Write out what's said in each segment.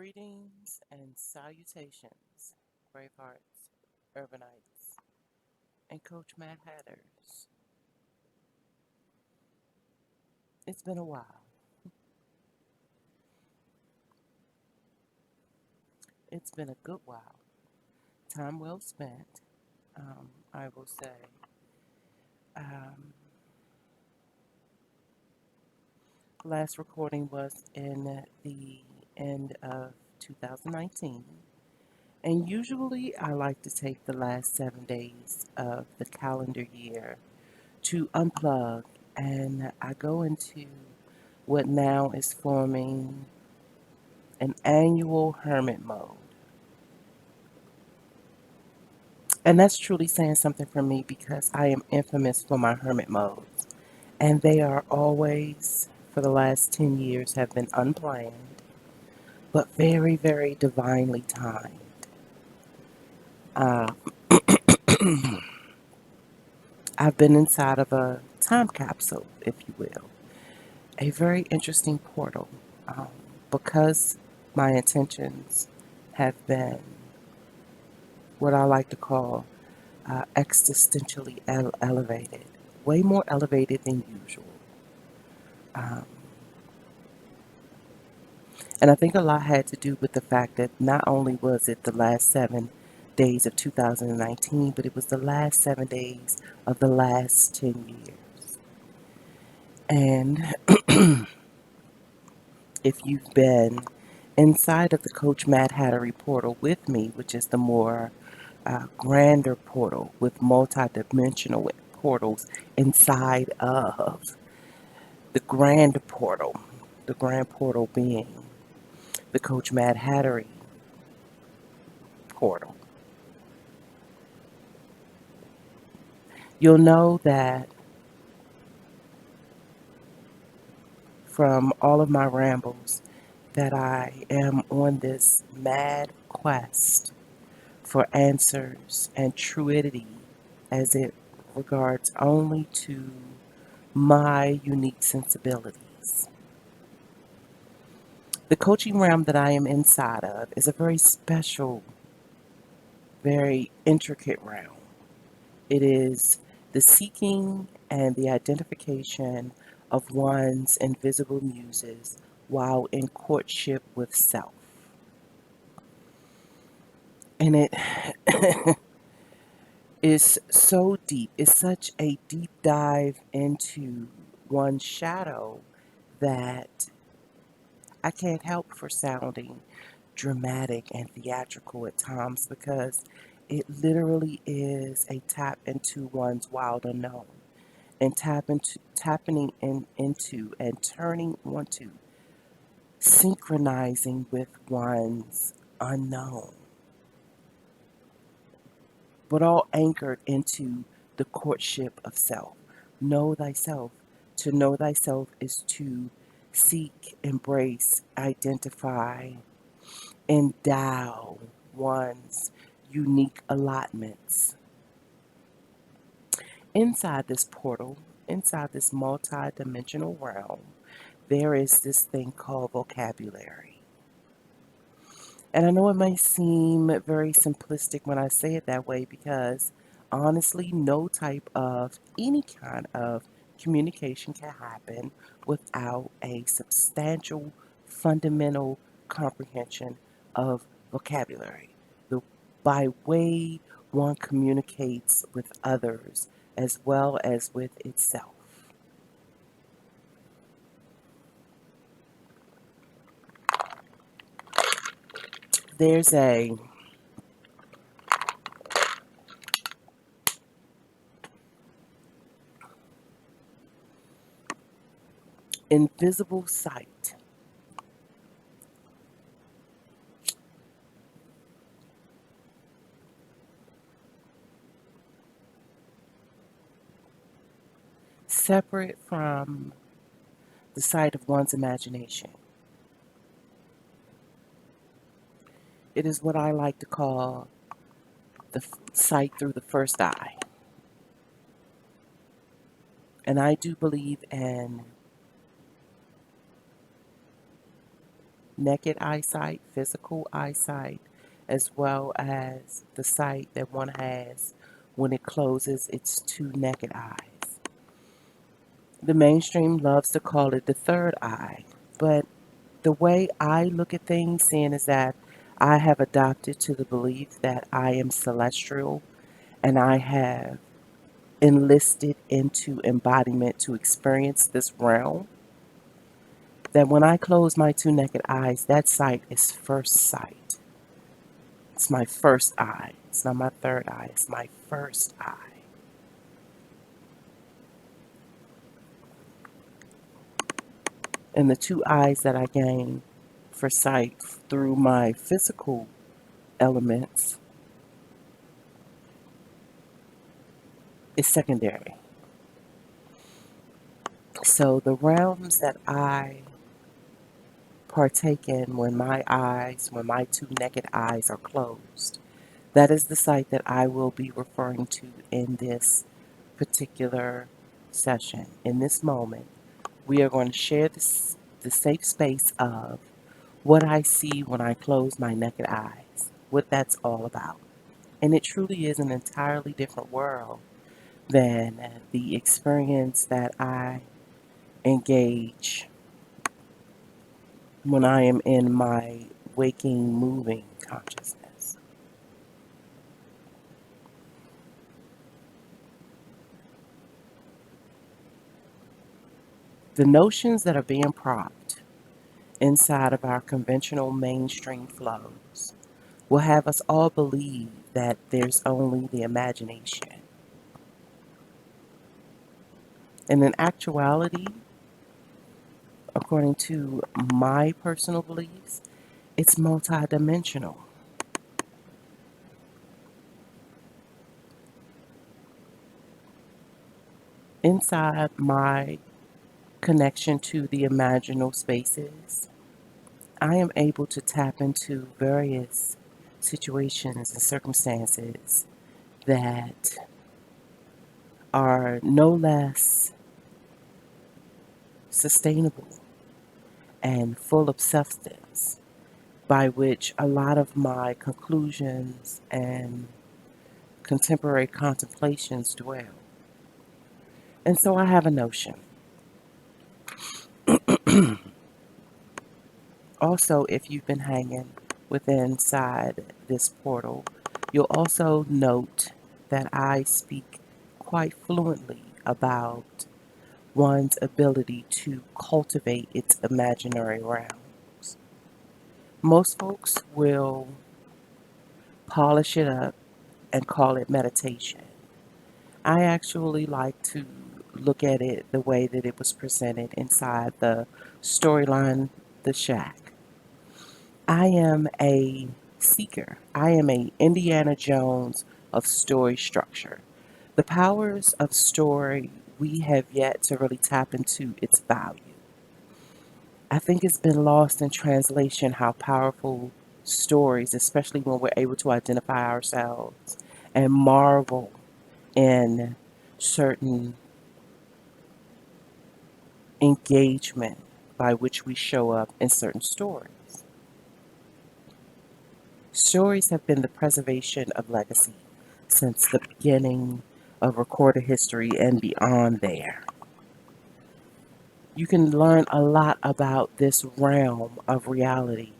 Greetings and salutations, Bravehearts, Urbanites, and Coach Mad Hatters. It's been a while. It's been a good while. Time well spent, I will say. Um, Last recording was in the end of 2019. And usually I like to take the last 7 days of the calendar year to unplug, and I go into what now is forming an annual hermit mode. And that's truly saying something for me because I am infamous for my hermit modes. And they are always, for the last 10 years, have been unplanned, but very, very divinely timed. Uh, I've been inside of a time capsule, if you will, a very interesting portal, um, because my intentions have been what I like to call existentially elevated, way more elevated than usual. Um, and I think a lot had to do with the fact that not only was it the last 7 days of 2019, but it was the last 7 days of the last 10 years. And if you've been inside of the Coach Mad Hattery portal with me, which is the more grander portal with multi-dimensional portals inside of the grand portal being the Coach Mad Hattery portal. You'll know that from all of my rambles that I am on this mad quest for answers and truity as it regards only to my unique sensibilities. The coaching realm that I am inside of is a very special, very intricate realm. It is the seeking and the identification of one's invisible muses while in courtship with self. And it is so deep. It's such a deep dive into one's shadow that I can't help for sounding dramatic and theatrical at times because it literally is a tap into one's wild unknown and tapping into and turning onto synchronizing with one's unknown, but all anchored into the courtship of self. Know thyself. To know thyself is to seek, embrace, identify, endow one's unique allotments. Inside this portal, inside this multi-dimensional realm, there is this thing called vocabulary. And I know it may seem very simplistic when I say it that way because honestly, no type of any kind of communication can happen without a substantial, fundamental comprehension of vocabulary. The by way one communicates with others as well as with itself. There's a invisible sight separate from the sight of one's imagination. It is what I like to call the sight through the first eye. And I do believe in naked eyesight, physical eyesight, as well as the sight that one has when it closes its two naked eyes. The mainstream loves to call it the third eye, but the way I look at things, seeing is that I have adopted to the belief that I am celestial and I have enlisted into embodiment to experience this realm, that when I close my two naked eyes, that sight is first sight. It's my first eye. It's not my third eye, it's my first eye. And the two eyes that I gain for sight through my physical elements is secondary. So the realms that I partake in when my two naked eyes are closed, that is the sight that I will be referring to in this particular session. In this moment, we are going to share the safe space of what I see when I close my naked eyes, what that's all about. And it truly is an entirely different world than the experience that I engage when I am in my waking, moving consciousness. The notions that are being propped inside of our conventional mainstream flows will have us all believe that there's only the imagination. And in actuality, according to my personal beliefs, it's multidimensional. Inside my connection to the imaginal spaces, I am able to tap into various situations and circumstances that are no less sustainable and full of substance, by which a lot of my conclusions and contemporary contemplations dwell. And so I have a notion. Also, if you've been hanging with inside this portal, you'll also note that I speak quite fluently about one's ability to cultivate its imaginary realms. Most folks will polish it up and call it meditation. I actually like to look at it the way that it was presented inside the storyline, The Shack. I am a seeker. I am a Indiana Jones of story structure. The powers of story, we have yet to really tap into its value. I think it's been lost in translation how powerful stories, especially when we're able to identify ourselves and marvel in certain engagement by which we show up in certain stories. Stories have been the preservation of legacy since the beginning of recorded history and beyond there. You can learn a lot about this realm of reality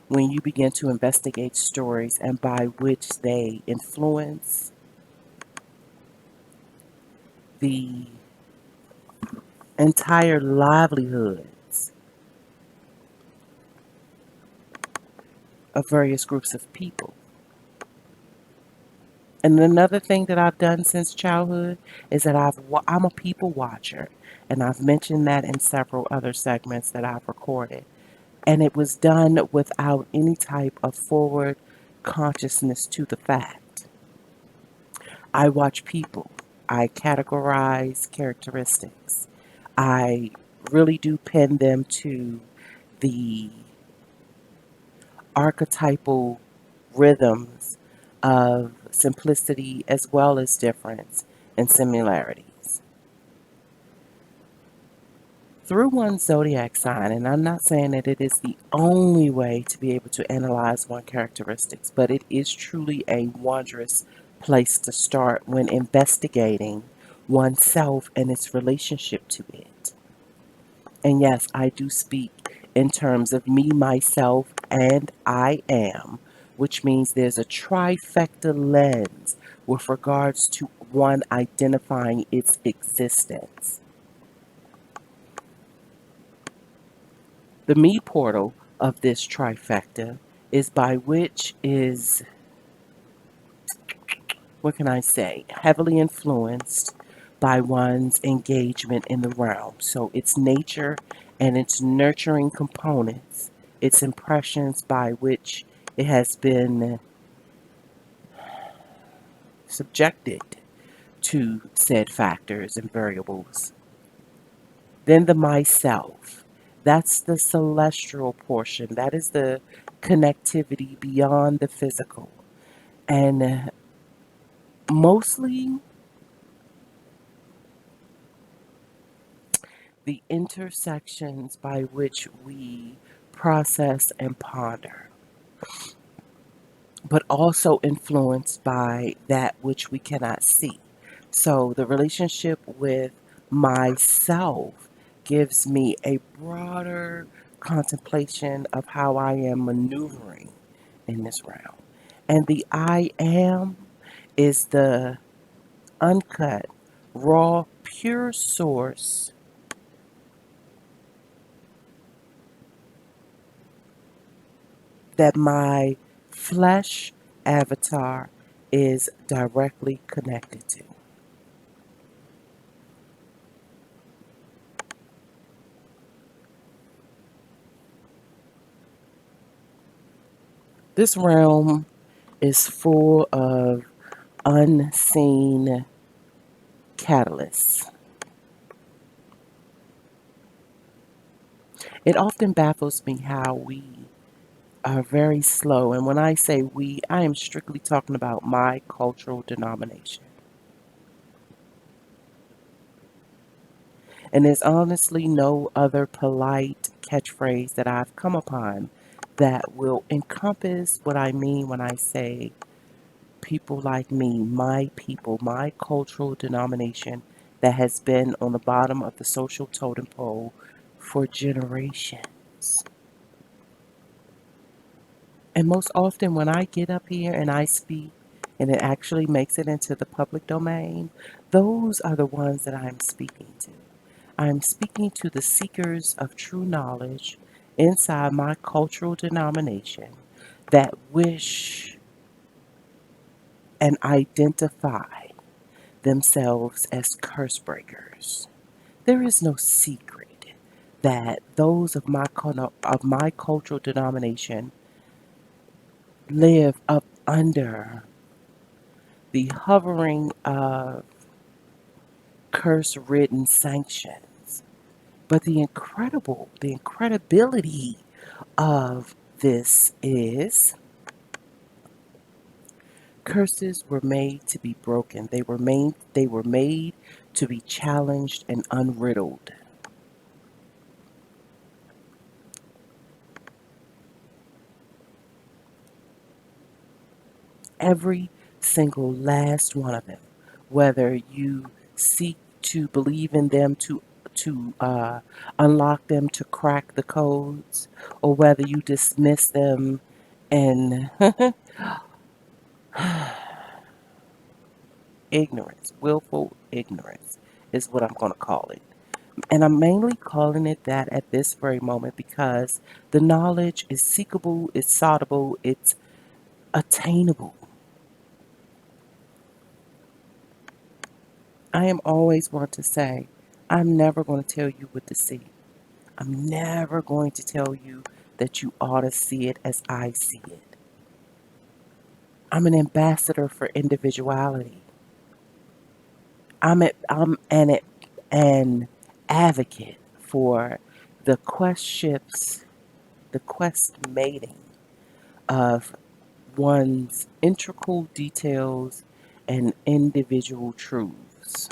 when you begin to investigate stories and by which they influence the entire livelihoods of various groups of people. And another thing that I've done since childhood is that I'm a people watcher, and I've mentioned that in several other segments that I've recorded. And it was done without any type of forward consciousness to the fact. I watch people. I categorize characteristics. I really do pin them to the archetypal rhythms of simplicity as well as difference and similarities. Through one's zodiac sign, and I'm not saying that it is the only way to be able to analyze one characteristics, but it is truly a wondrous place to start when investigating oneself and its relationship to it. And yes, I do speak in terms of me, myself, and I am, which means there's a trifecta lens with regards to one identifying its existence. The me portal of this trifecta is by which is, what can I say, heavily influenced by one's engagement in the realm. So its nature and its nurturing components, its impressions by which it has been subjected to said factors and variables. Then the myself. That's the celestial portion. That is the connectivity beyond the physical. And mostly the intersections by which we process and ponder, but also influenced by that which we cannot see. So the relationship with myself gives me a broader contemplation of how I am maneuvering in this realm. And the I am is the uncut, raw, pure source that my flesh avatar is directly connected to. This realm is full of unseen catalysts. It often baffles me how we are very slow. And when I say we, I am strictly talking about my cultural denomination. And there's honestly no other polite catchphrase that I've come upon that will encompass what I mean when I say people like me, my people, my cultural denomination that has been on the bottom of the social totem pole for generations. And most often, when I get up here and I speak and it actually makes it into the public domain, those are the ones that I'm speaking to. I'm speaking to the seekers of true knowledge inside my cultural denomination that wish and identify themselves as curse breakers. There is no secret that those of my cultural denomination live up under the hovering of curse ridden sanctions. But the incredibility of this is curses were made to be broken. They were made to be challenged and unriddled. Every single last one of them, whether you seek to believe in them to unlock them to crack the codes, or whether you dismiss them in ignorance, willful ignorance, is what I'm going to call it. And I'm mainly calling it that at this very moment because the knowledge is seekable, it's soughtable, it's attainable. I am always want to say, I'm never going to tell you what to see. I'm never going to tell you that you ought to see it as I see it. I'm an ambassador for individuality. I'm an advocate for the quest shifts, the quest mating of one's integral details and individual truths.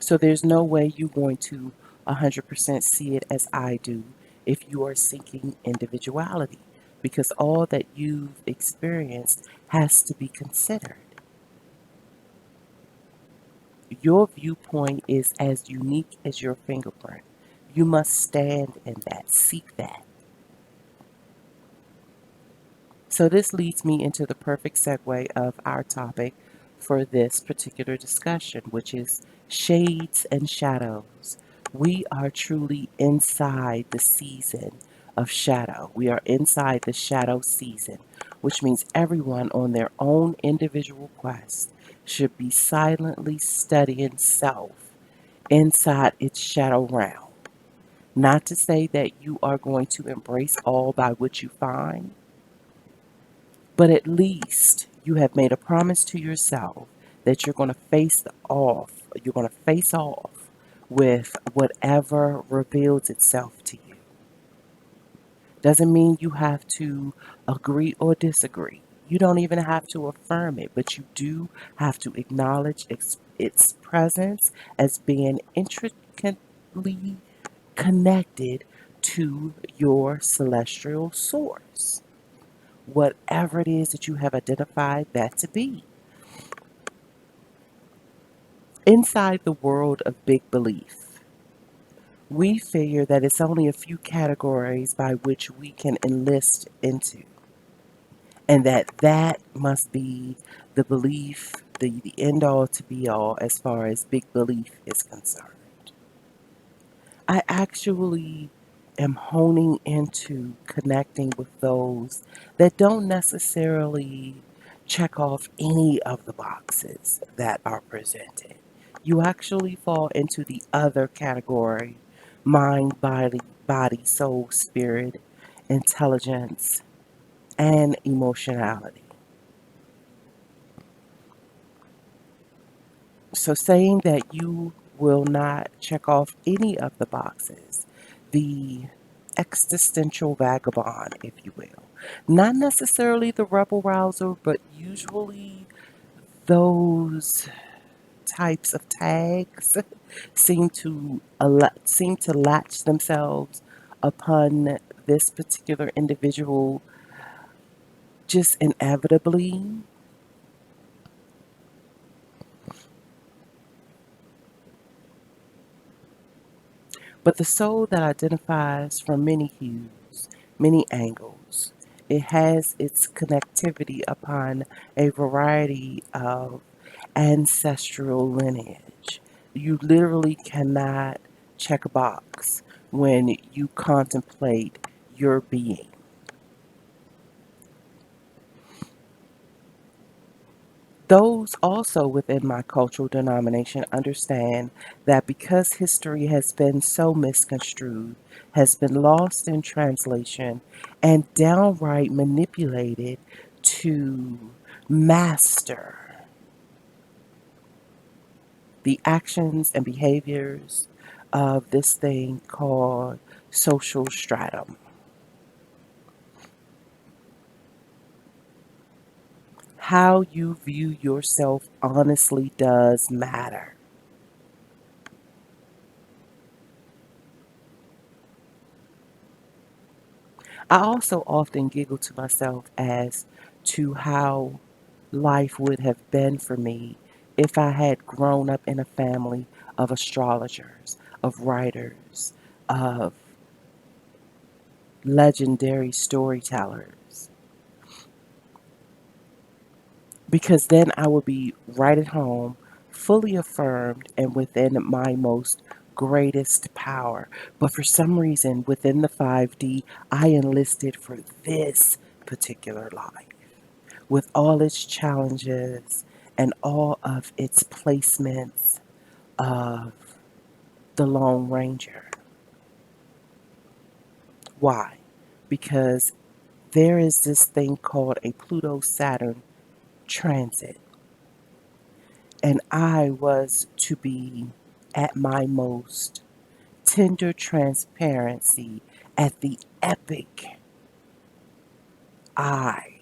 So there's no way you're going to 100% see it as I do if you are seeking individuality, because all that you've experienced has to be considered. Your viewpoint is as unique as your fingerprint. You must stand in that, seek that. So, this leads me into the perfect segue of our topic for this particular discussion, which is shades and shadows. We are truly inside the season of shadow. We are inside the shadow season, which means everyone on their own individual quest should be silently studying self inside its shadow realm. Not to say that you are going to embrace all by which you find, but at least you have made a promise to yourself that you're going to face off with whatever reveals itself to you. Doesn't mean you have to agree or disagree. You don't even have to affirm it, but you do have to acknowledge its presence as being intricately connected to your celestial source, whatever it is that you have identified that to be. Inside the world of big belief, we figure that it's only a few categories by which we can enlist into, and that must be the belief, the end all to be all as far as big belief is concerned. I actually am honing into connecting with those that don't necessarily check off any of the boxes that are presented. You actually fall into the other category: mind, body, soul, spirit, intelligence, and emotionality. So, saying that you will not check off any of the boxes, the existential vagabond, if you will, not necessarily the rebel rouser, but usually those types of tags seem to latch themselves upon this particular individual just inevitably. But the soul that identifies from many hues, many angles, it has its connectivity upon a variety of ancestral lineage. You literally cannot check a box when you contemplate your being. Those also within my cultural denomination understand that because history has been so misconstrued, has been lost in translation, and downright manipulated to master the actions and behaviors of this thing called social stratum. How you view yourself honestly does matter. I also often giggle to myself as to how life would have been for me if I had grown up in a family of astrologers, of writers, of legendary storytellers. Because then I would be right at home, fully affirmed and within my most greatest power. But for some reason, within the 5D, I enlisted for this particular life, with all its challenges and all of its placements of the Lone Ranger. Why? Because there is this thing called a Pluto Saturn transit, and I was to be at my most tender transparency at the epic eye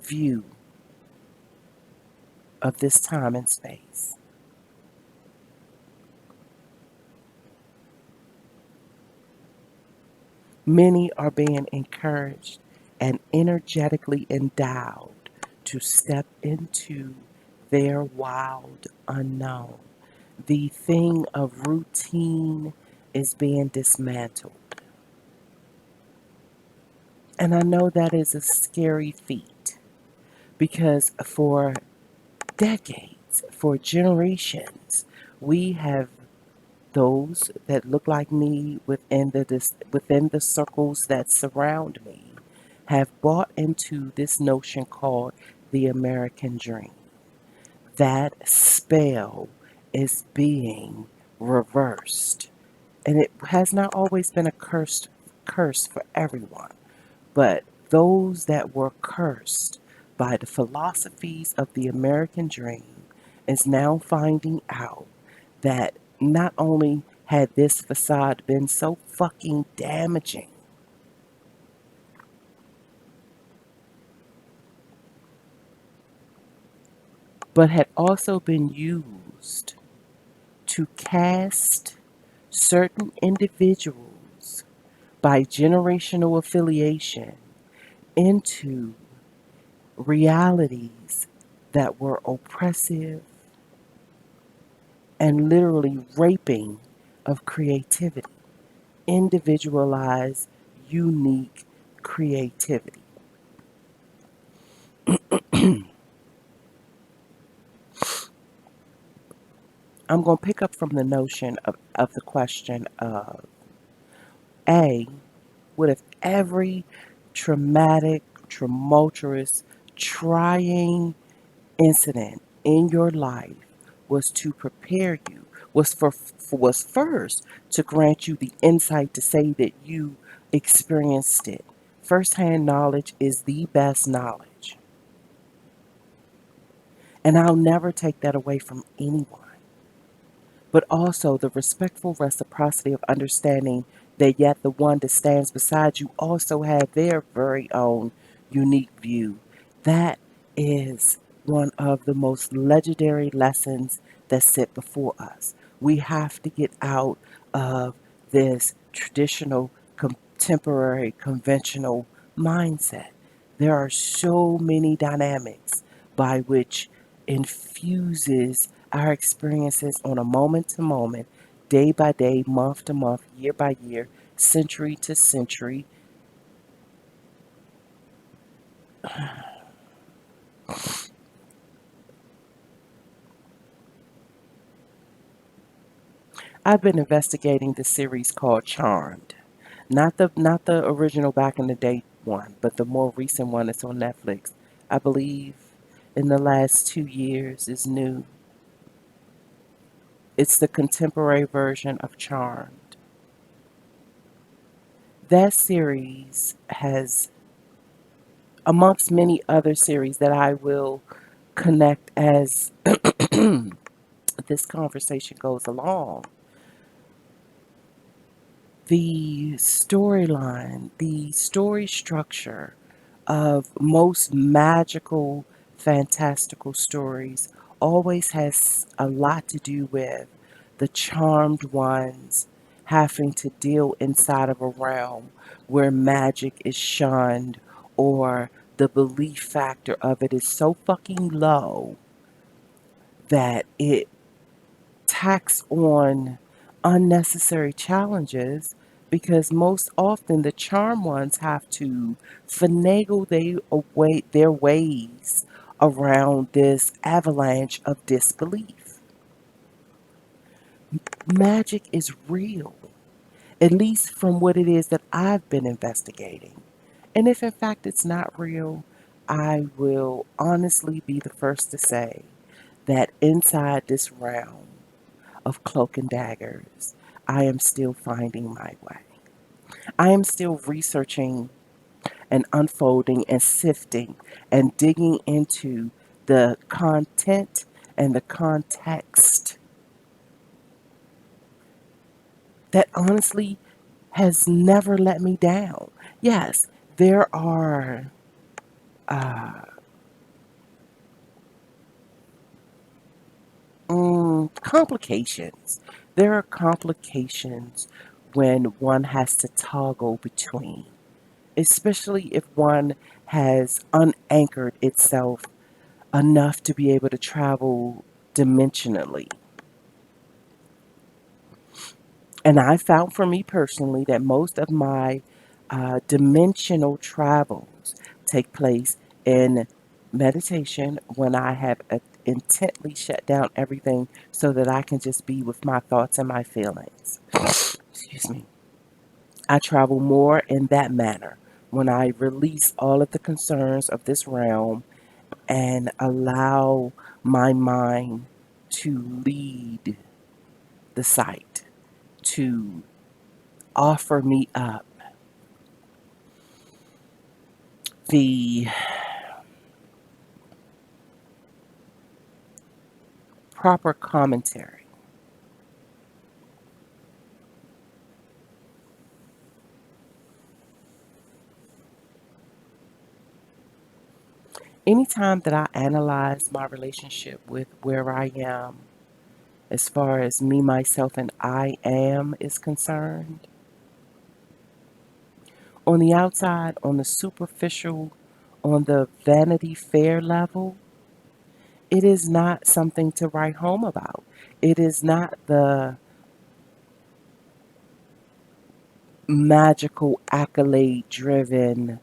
view of this time and space. Many are being encouraged and energetically endowed to step into their wild unknown. The thing of routine is being dismantled. And I know that is a scary feat because for decades, for generations, we have those that look like me within the circles that surround me have bought into this notion called the American dream. That spell is being reversed. And it has not always been a curse for everyone, but those that were cursed by the philosophies of the American dream is now finding out that not only had this facade been so fucking damaging, but had also been used to cast certain individuals by generational affiliation into realities that were oppressive and literally raping of creativity, individualized, unique creativity. I'm going to pick up from the notion of the question of A, what if every traumatic, tumultuous, trying incident in your life was to prepare you, was first to grant you the insight to say that you experienced it. Firsthand knowledge is the best knowledge. And I'll never take that away from anyone. But also the respectful reciprocity of understanding that yet the one that stands beside you also have their very own unique view. That is one of the most legendary lessons that sit before us. We have to get out of this traditional, contemporary, conventional mindset. There are so many dynamics by which infuses our experiences on a moment to moment, day by day, month to month, year by year, century to century. I've been investigating the series called Charmed. Not the original back in the day one, but the more recent one that's on Netflix. I believe in the last 2 years is new. It's the contemporary version of Charmed. That series has, amongst many other series that I will connect as this conversation goes along, the storyline, the story structure of most magical, fantastical stories always has a lot to do with the charmed ones having to deal inside of a realm where magic is shunned or the belief factor of it is so fucking low that it tax on unnecessary challenges because most often the charm ones have to finagle their ways around this avalanche of disbelief. Magic is real, at least from what it is that I've been investigating. And if in fact it's not real, I will honestly be the first to say that inside this realm of cloak and daggers, I am still finding my way. I am still researching and unfolding and sifting and digging into the content and the context that honestly has never let me down. Yes, there are uh, complications. There are complications when one has to toggle between, especially if one has unanchored itself enough to be able to travel dimensionally. And I found for me personally that most of my dimensional travels take place in meditation when I have intently shut down everything so that I can just be with my thoughts and my feelings. Excuse me. I travel more in that manner when I release all of the concerns of this realm and allow my mind to lead the sight, to offer me up the proper commentary. Anytime that I analyze my relationship with where I am, as far as me, myself, and I am is concerned, on the outside, on the superficial, on the Vanity Fair level, it is not something to write home about. It is not the magical accolade driven,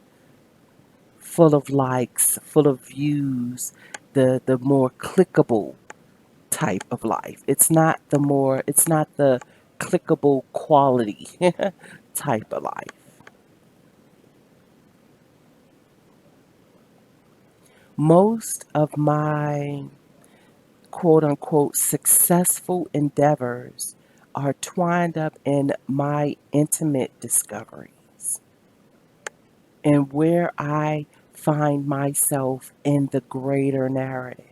full of likes, full of views, the more clickable type of life. It's not the clickable quality type of life. Most of my quote unquote successful endeavors are twined up in my intimate discoveries and where I find myself in the greater narrative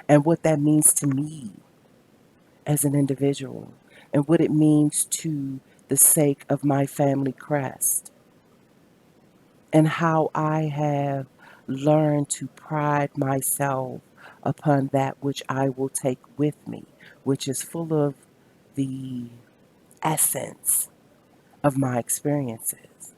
and what that means to me as an individual and what it means to the sake of my family crest and how I have learned to pride myself upon that which I will take with me, which is full of the essence of my experiences.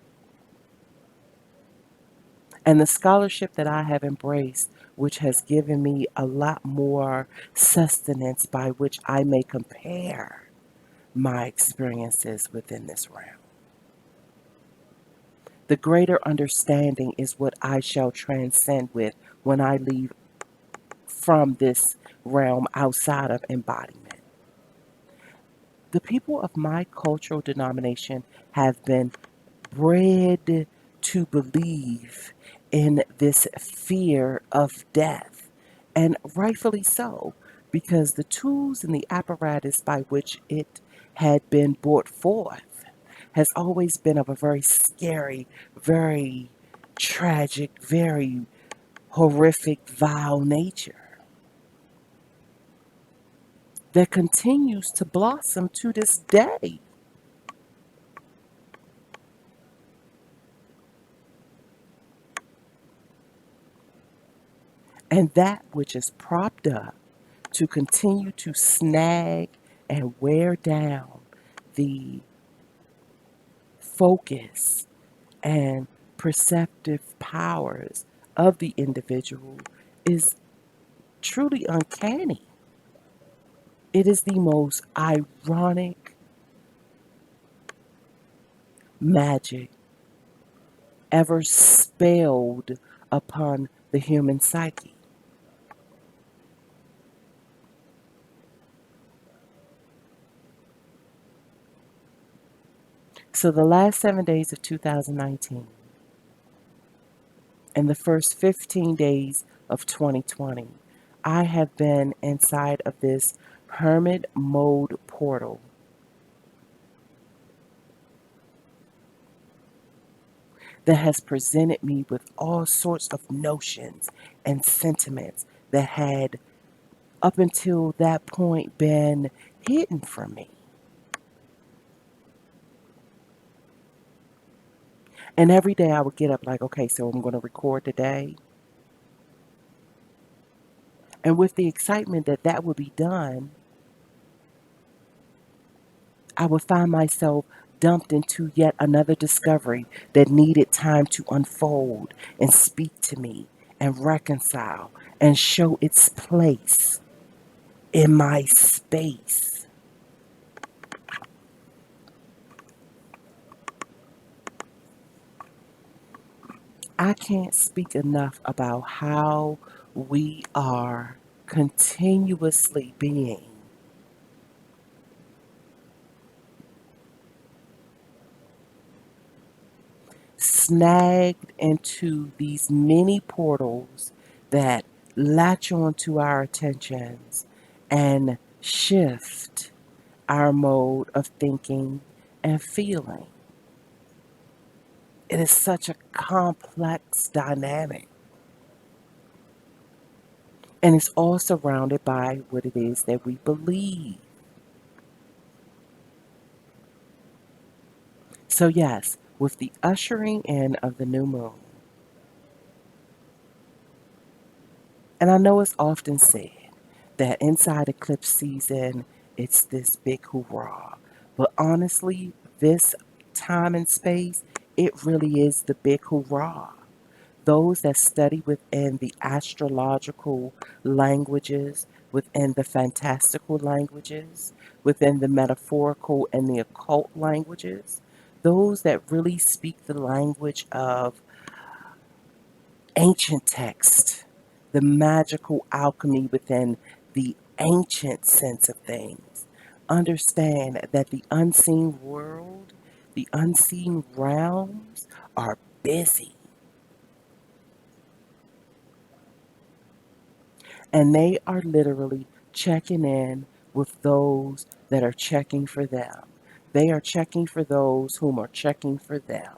And the scholarship that I have embraced, which has given me a lot more sustenance by which I may compare my experiences within this realm. The greater understanding is what I shall transcend with when I leave from this realm outside of embodiment. The people of my cultural denomination have been bred to believe in this fear of death, and rightfully so, because the tools and the apparatus by which it had been brought forth has always been of a very scary, very tragic, very horrific, vile nature that continues to blossom to this day. And that which is propped up to continue to snag and wear down the focus and perceptive powers of the individual is truly uncanny. It is the most ironic magic ever spelled upon the human psyche. So, the last 7 days of 2019 and the first 15 days of 2020, I have been inside of this hermit mode portal that has presented me with all sorts of notions and sentiments that had, up until that point, been hidden from me. And every day I would get up like, okay, so I'm going to record today. And with the excitement that that would be done, I would find myself dumped into yet another discovery that needed time to unfold and speak to me and reconcile and show its place in my space. I can't speak enough about how we are continuously being snagged into these many portals that latch onto our attentions and shift our mode of thinking and feeling. It is such a complex dynamic, and it's all surrounded by what it is that we believe. So, yes, with the ushering in of the new moon, and I know it's often said that inside eclipse season, it's this big hoorah. But honestly, this time and space, it really is the big hoorah. Those that study within the astrological languages, within the fantastical languages, within the metaphorical and the occult languages, those that really speak the language of ancient text, the magical alchemy within the ancient sense of things, understand that the unseen world, the unseen realms are busy, and they are literally checking in with those that are checking for them. They are checking for those whom are checking for them.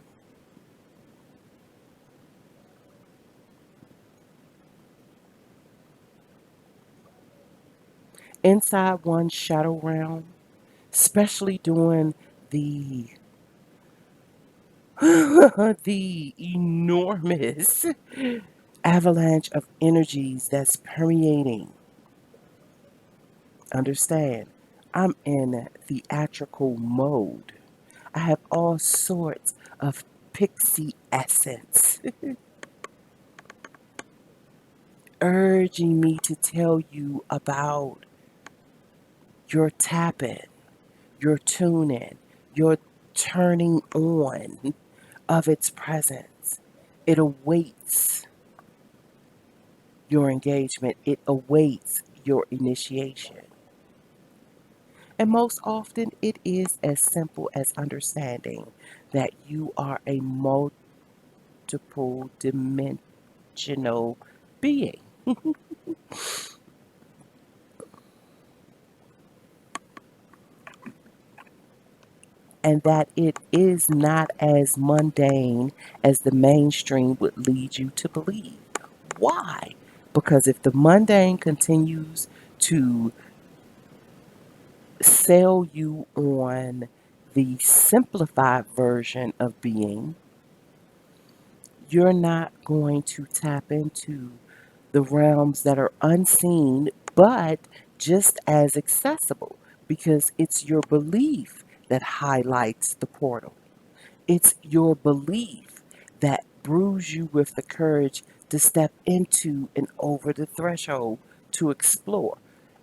Inside one shadow realm, especially during the the enormous avalanche of energies that's permeating. Understand, I'm in theatrical mode. I have all sorts of pixie essence urging me to tell you about your tap in, your tune in, your turning on of its presence. It awaits your engagement, it awaits your initiation. And most often, it is as simple as understanding that you are a multiple dimensional being and that it is not as mundane as the mainstream would lead you to believe. Why? Because if the mundane continues to sell you on the simplified version of being, you're not going to tap into the realms that are unseen but just as accessible because it's your belief that highlights the portal. It's your belief that brews you with the courage to step into and over the threshold to explore.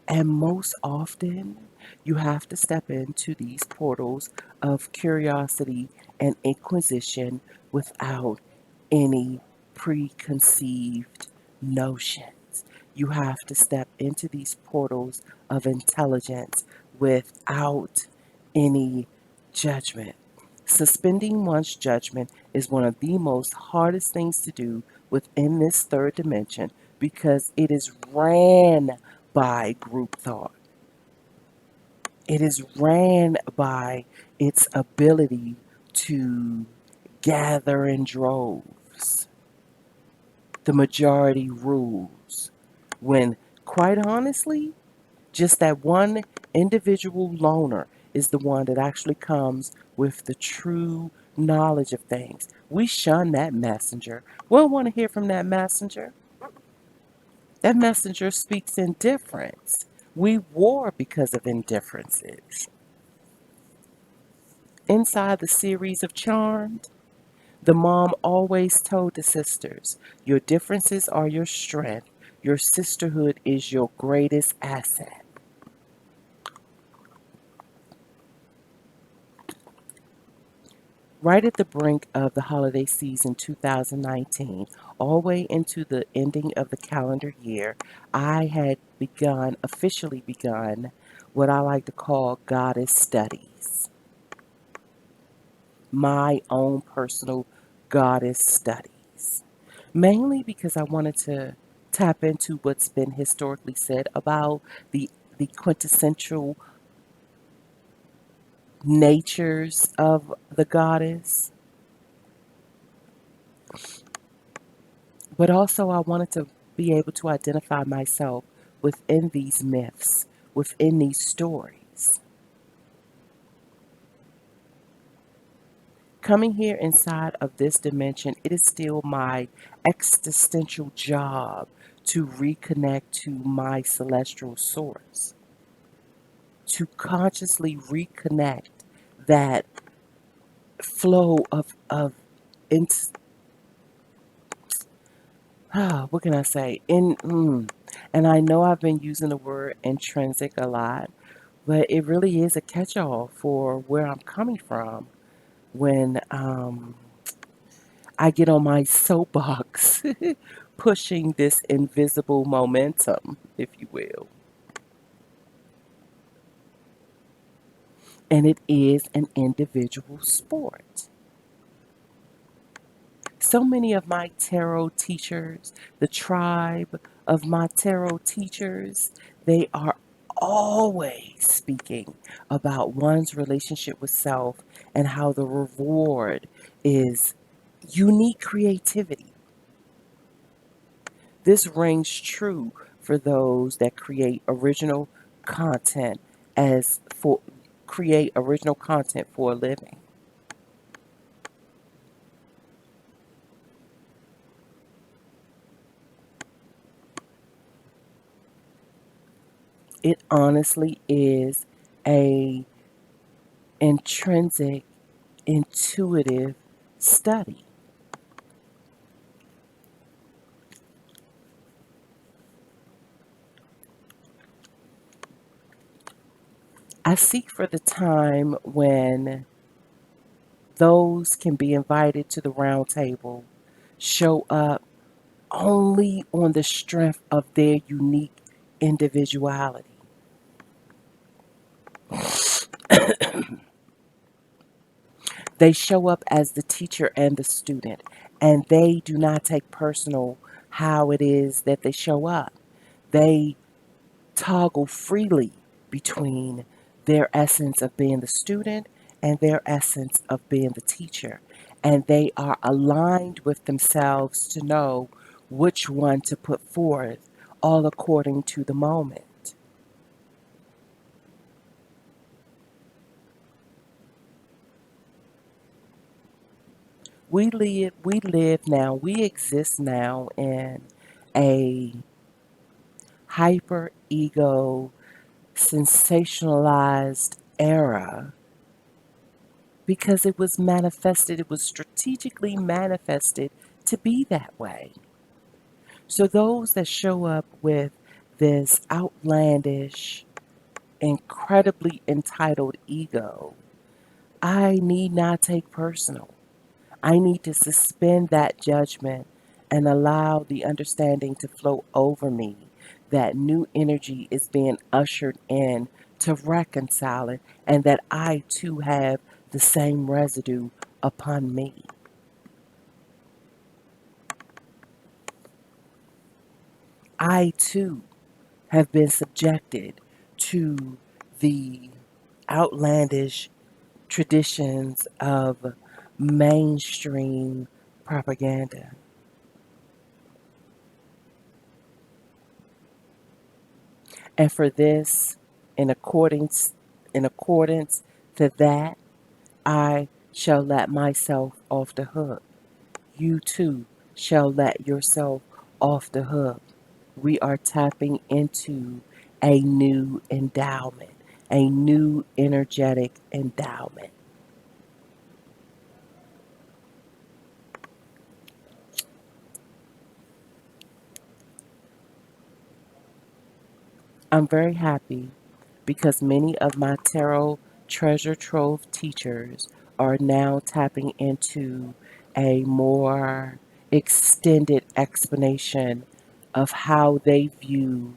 And most often, you have to step into these portals of curiosity and inquisition without any preconceived notions. You have to step into these portals of intelligence without any judgment. Suspending one's judgment is one of the most hardest things to do within this third dimension because it is ran by group thought. It is ran by its ability to gather in droves. The majority rules. When, quite honestly, just that one individual loner is the one that actually comes with the true knowledge of things. We shun that messenger. We don't want to hear from that messenger. That messenger speaks indifference. We war because of indifferences. Inside the series of Charmed, the mom always told the sisters, your differences are your strength. Your sisterhood is your greatest asset. Right at the brink of the holiday season 2019, all the way into the ending of the calendar year, I had officially begun, what I like to call goddess studies. My own personal goddess studies. Mainly because I wanted to tap into what's been historically said about the quintessential natures of the goddess, but also I wanted to be able to identify myself within these myths, within these stories. Coming here inside of this dimension, it is still my existential job to reconnect to my celestial source, to consciously reconnect that flow of in, what can I say? And I know I've been using the word intrinsic a lot, but it really is a catch-all for where I'm coming from when I get on my soapbox pushing this invisible momentum, if you will. And it is an individual sport. So many of my tarot teachers, the tribe of my tarot teachers, they are always speaking about one's relationship with self and how the reward is unique creativity. This rings true for those that as for create original content for a living. It honestly is a intrinsic, intuitive study. I seek for the time when those can be invited to the round table, show up only on the strength of their unique individuality. They show up as the teacher and the student, and they do not take personal how it is that they show up. They toggle freely between their essence of being the student and their essence of being the teacher. And they are aligned with themselves to know which one to put forth, all according to the moment. We exist now in a hyper ego, sensationalized era because it was strategically manifested to be that way. So those that show up with this outlandish, incredibly entitled ego, I need not take personal. I need to suspend that judgment and allow the understanding to flow over me that new energy is being ushered in to reconcile it, and that I too have the same residue upon me. I too have been subjected to the outlandish traditions of mainstream propaganda. And for this, in accordance in accordance to that, I shall let myself off the hook. You too shall let yourself off the hook. We are tapping into a new endowment, a new energetic endowment. I'm very happy because many of my tarot treasure trove teachers are now tapping into a more extended explanation of how they view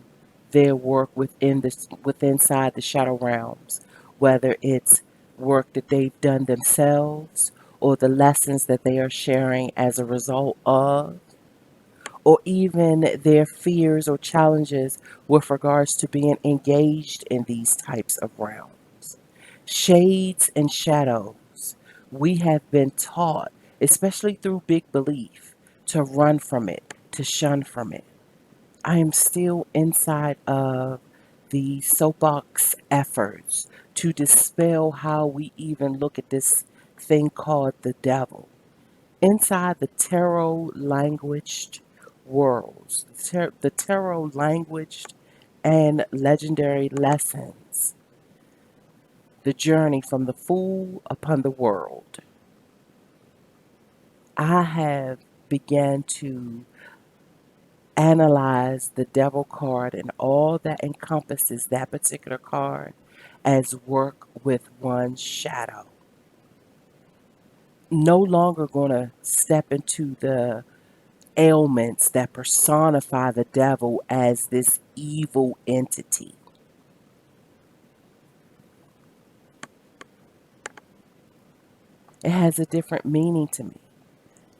their work inside the shadow realms, whether it's work that they've done themselves or the lessons that they are sharing as a result of, or even their fears or challenges with regards to being engaged in these types of realms. Shades and shadows, we have been taught, especially through big belief, to run from it, to shun from it. I am still inside of the soapbox efforts to dispel how we even look at this thing called the devil inside the tarot languaged worlds, the tarot languaged and legendary lessons, the journey from the fool upon the world. I have began to analyze the devil card and all that encompasses that particular card as work with one's shadow. No longer going to step into the ailments that personify the devil as this evil entity. It has a different meaning to me.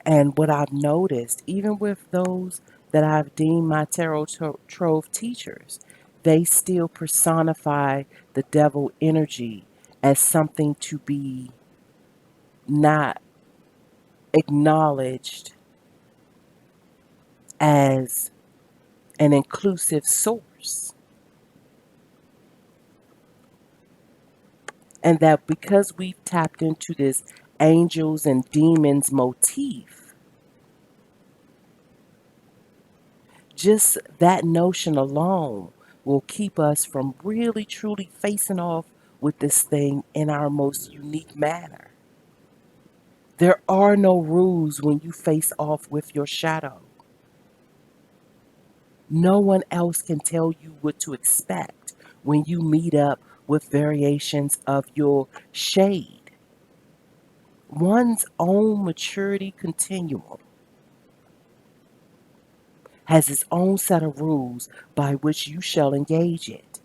And what I've noticed, even with those that I've deemed my tarot trove teachers, they still personify the devil energy as something to be not acknowledged as an inclusive source. And that because we've tapped into this angels and demons motif, just that notion alone will keep us from really truly facing off with this thing in our most unique manner. There are no rules when you face off with your shadow. No one else can tell you what to expect when you meet up with variations of your shade. One's own maturity continuum has its own set of rules by which you shall engage it.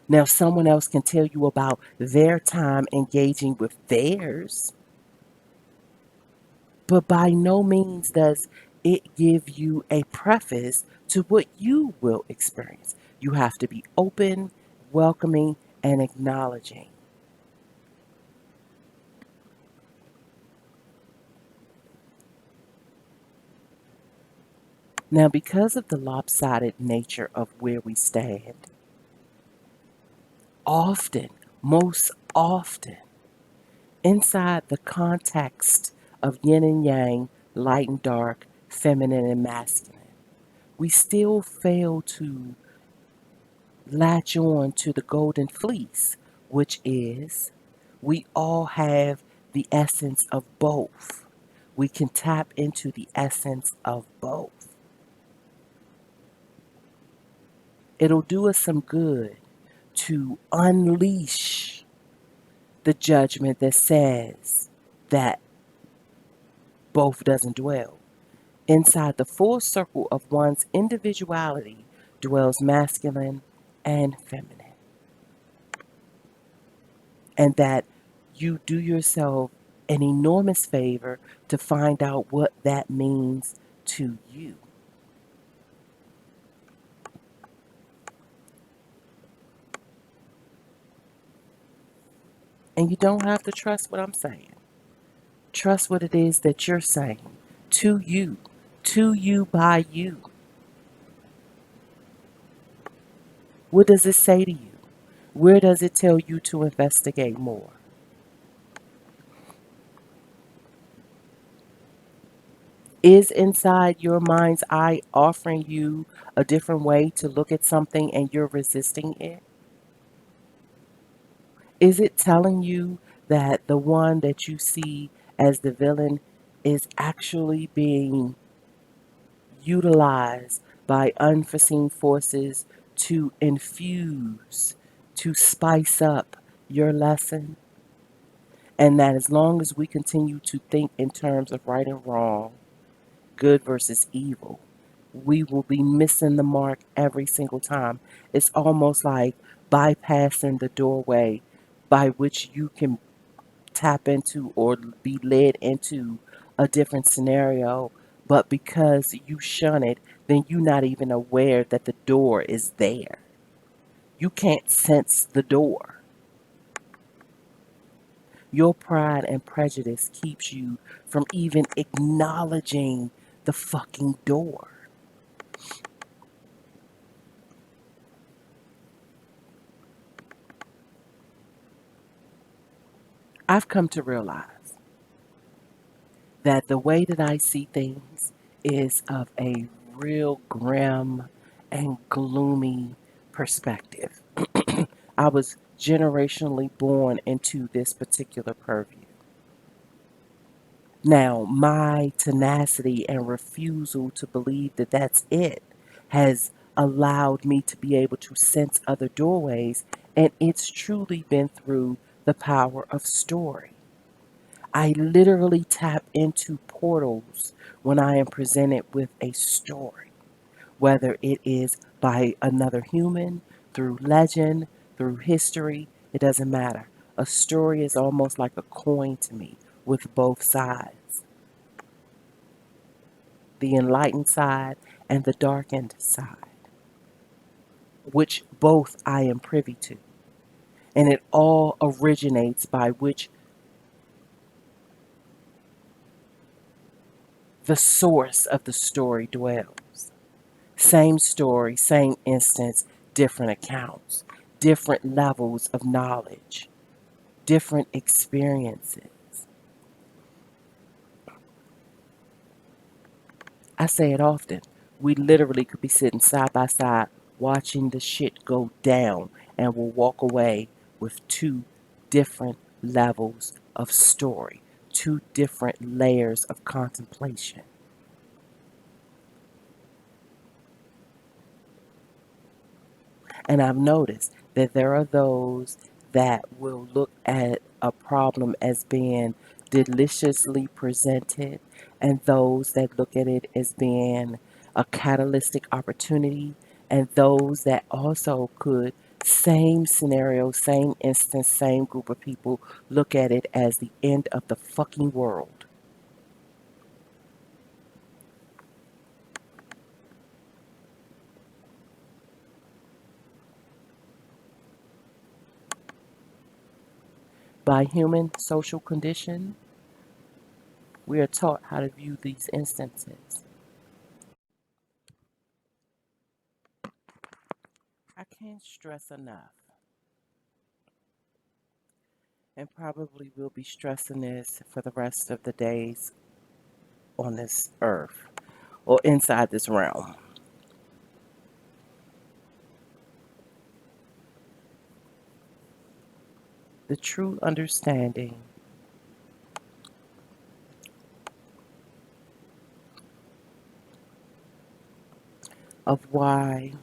Now, someone else can tell you about their time engaging with theirs, but by no means does it give you a preface to what you will experience. You have to be open, welcoming, and acknowledging. Now, because of the lopsided nature of where we stand, often, most often, inside the context of yin and yang, light and dark, feminine and masculine, we still fail to latch on to the golden fleece, which is we all have the essence of both. We can tap into the essence of both. It'll do us some good to unleash the judgment that says that both doesn't dwell. Inside the full circle of one's individuality dwells masculine and feminine. And that you do yourself an enormous favor to find out what that means to you. And you don't have to trust what I'm saying. Trust what it is that you're saying to you by you. What does it say to you? Where does it tell you to investigate more? Is inside your mind's eye offering you a different way to look at something and you're resisting it? Is it telling you that the one that you see as the villain is actually being utilized by unforeseen forces to infuse, to spice up your lesson. And that as long as we continue to think in terms of right and wrong, good versus evil, we will be missing the mark every single time. It's almost like bypassing the doorway by which you can tap into or be led into a different scenario. But because you shun it, then you're not even aware that the door is there. You can't sense the door. Your pride and prejudice keeps you from even acknowledging the fucking door. I've come to realize that the way that I see things is of a real grim and gloomy perspective. I was generationally born into this particular purview. Now, my tenacity and refusal to believe that that's it has allowed me to be able to sense other doorways, and it's truly been through the power of story. I literally tap into portals when I am presented with a story, whether it is by another human, through legend, through history, it doesn't matter. A story is almost like a coin to me with both sides, the enlightened side and the darkened side, which both I am privy to. And it all originates by which the source of the story dwells. Same story, same instance, different accounts, different levels of knowledge, different experiences. I say it often. We literally could be sitting side by side watching the shit go down and we'll walk away with two different levels of story, two different layers of contemplation. And I've noticed that there are those that will look at a problem as being deliciously presented, and those that look at it as being a catalytic opportunity, and those that also could, same scenario, same instance, same group of people, look at it as the end of the fucking world. By human social condition, we are taught how to view these instances. I can't stress enough, and probably will be stressing this for the rest of the days on this earth or inside this realm. The true understanding of why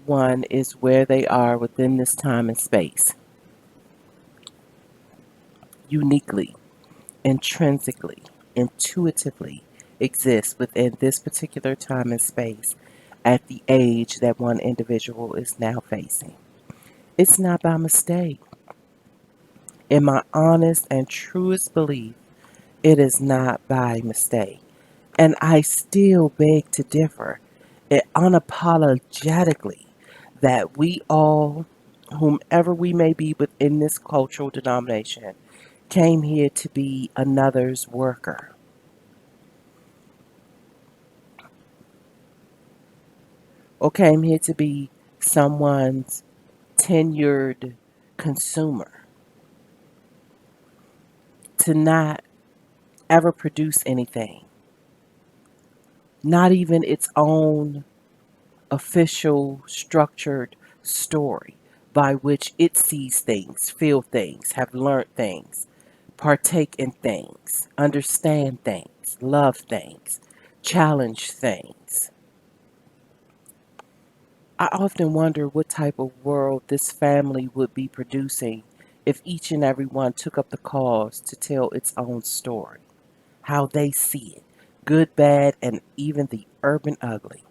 one is where they are within this time and space, uniquely, intrinsically, intuitively exists within this particular time and space at the age that one individual is now facing. It's not by mistake. In my honest and truest belief, it is not by mistake. And I still beg to differ unapologetically that we all, whomever we may be within this cultural denomination, came here to be another's worker or came here to be someone's tenured consumer, to not ever produce anything, not even its own official, structured story by which it sees things, feel things, have learned things, partake in things, understand things, love things. challenge things. I often wonder what type of world this family would be producing if each and every one took up the cause to tell its own story, how they see it, good, bad, and even the urban ugly,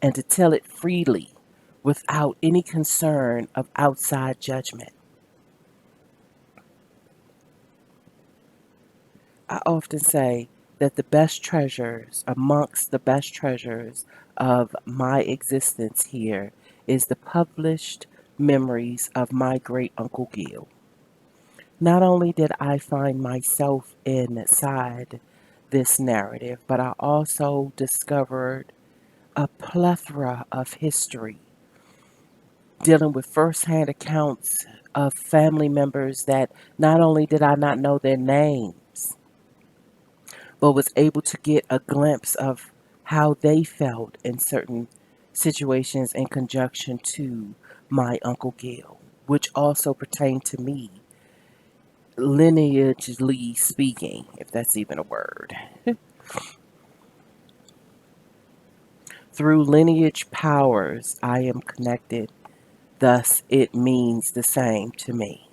and to tell it freely without any concern of outside judgment. I often say that the best treasures, amongst the best treasures of my existence here, is the published memories of my great Uncle Gil. Not only did I find myself inside this narrative, but I also discovered a plethora of history dealing with firsthand accounts of family members that not only did I not know their names, but was able to get a glimpse of how they felt in certain situations in conjunction to my Uncle Gil, which also pertained to me, lineagely speaking, if that's even a word. Through lineage powers, I am connected, thus, it means the same to me.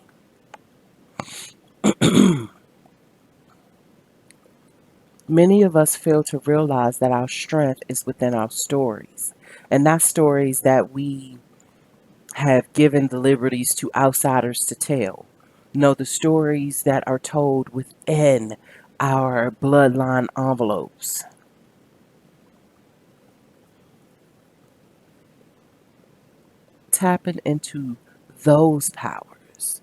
Many of us fail to realize that our strength is within our stories, and not stories that we have given the liberties to outsiders to tell. No, the stories that are told within our bloodline envelopes. Tapping into those powers,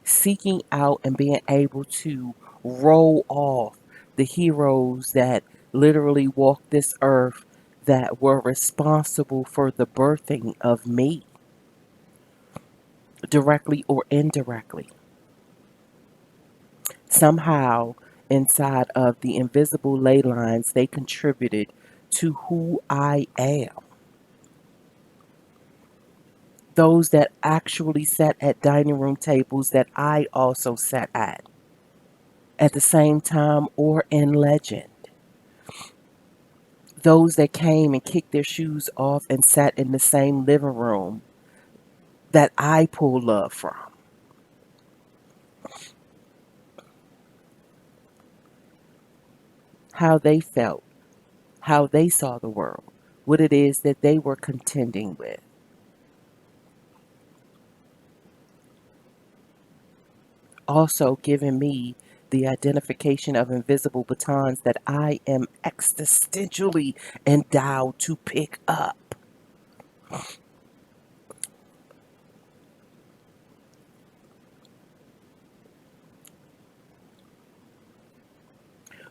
seeking out and being able to roll off the heroes that literally walked this earth that were responsible for the birthing of me, directly or indirectly. Somehow, inside of the invisible ley lines, they contributed to who I am. Those that actually sat at dining room tables that I also sat at the same time or in legend. Those that came and kicked their shoes off and sat in the same living room that I pull love from. How they felt, how they saw the world, what it is that they were contending with. Also giving me the identification of invisible batons that I am existentially endowed to pick up.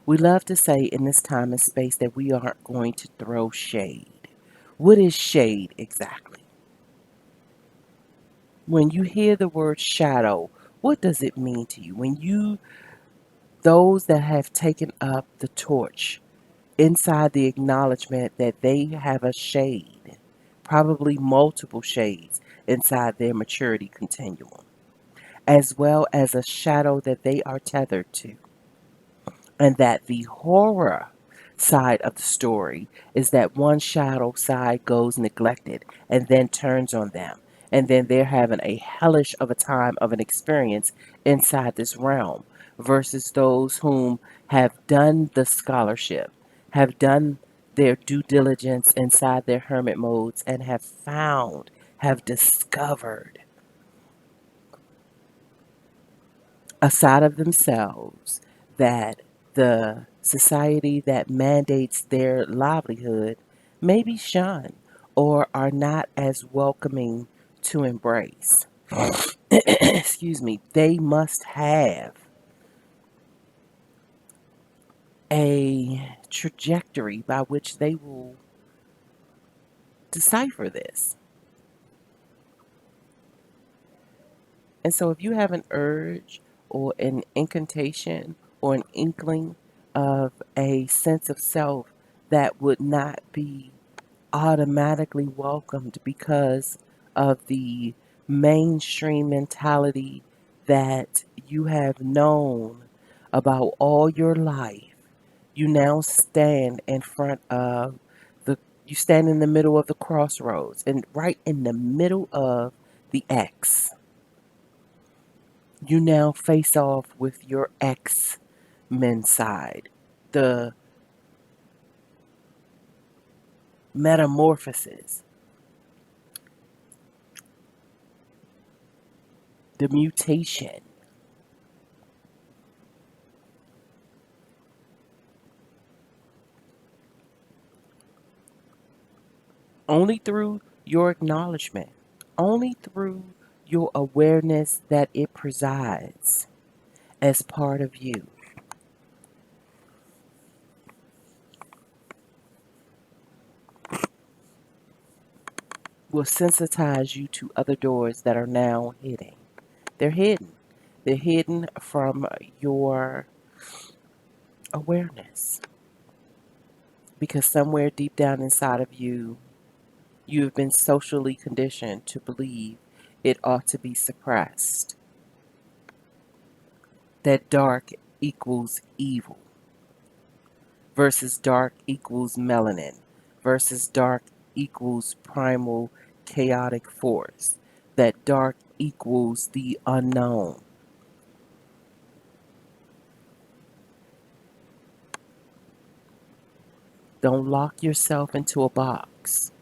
We love to say in this time and space that we aren't going to throw shade. What is shade exactly? When you hear the word shadow, what does it mean to you? When you, those that have taken up the torch inside the acknowledgement that they have a shade, probably multiple shades inside their maturity continuum, as well as a shadow that they are tethered to. And that the horror side of the story is that one shadow side goes neglected and then turns on them. And then they're having a hellish of a time of an experience inside this realm versus those whom have done the scholarship, have done their due diligence inside their hermit modes and have found, have discovered a side of themselves that the society that mandates their livelihood may be shunned or are not as welcoming to embrace. Excuse me, they must have a trajectory by which they will decipher this. And so, if you have an urge or an incantation or an inkling of a sense of self that would not be automatically welcomed because of the mainstream mentality that you have known about all your life, you now stand in front of the you stand in the middle of the crossroads, and right in the middle of the X, you now face off with your X men side, the metamorphosis, the mutation. Only through your acknowledgement, only through your awareness that it presides as part of you, will sensitize you to other doors that are now hidden. They're hidden. They're hidden from your awareness because somewhere deep down inside of you, you have been socially conditioned to believe it ought to be suppressed, that dark equals evil versus dark equals melanin versus dark equals primal chaotic force, that dark equals the unknown. Don't lock yourself into a box.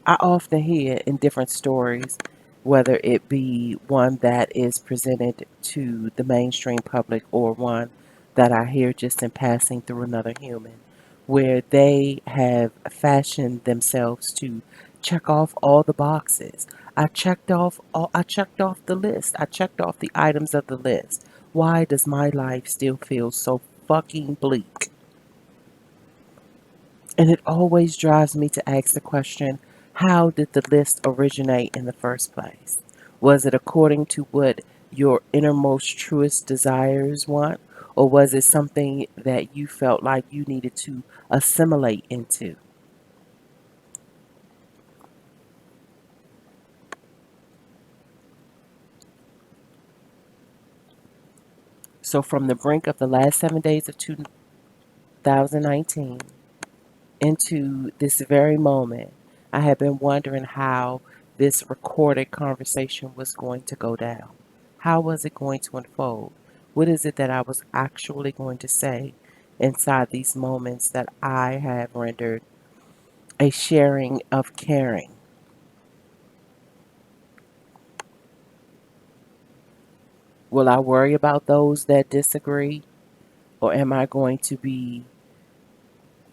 I often hear in different stories, whether it be one that is presented to the mainstream public or one that I hear just in passing through another human, where they have fashioned themselves to check off all the boxes. I checked off the list. I checked off the items of the list. Why does my life still feel so fucking bleak? And it always drives me to ask the question, how did the list originate in the first place? Was it according to what your innermost truest desires want? Or was it something that you felt like you needed to assimilate into? So, from the brink of the last 7 days of 2019 into this very moment, I have been wondering how this recorded conversation was going to go down. How was it going to unfold? What is it that I was actually going to say inside these moments that I have rendered a sharing of caring? Will I worry about those that disagree? Or am I going to be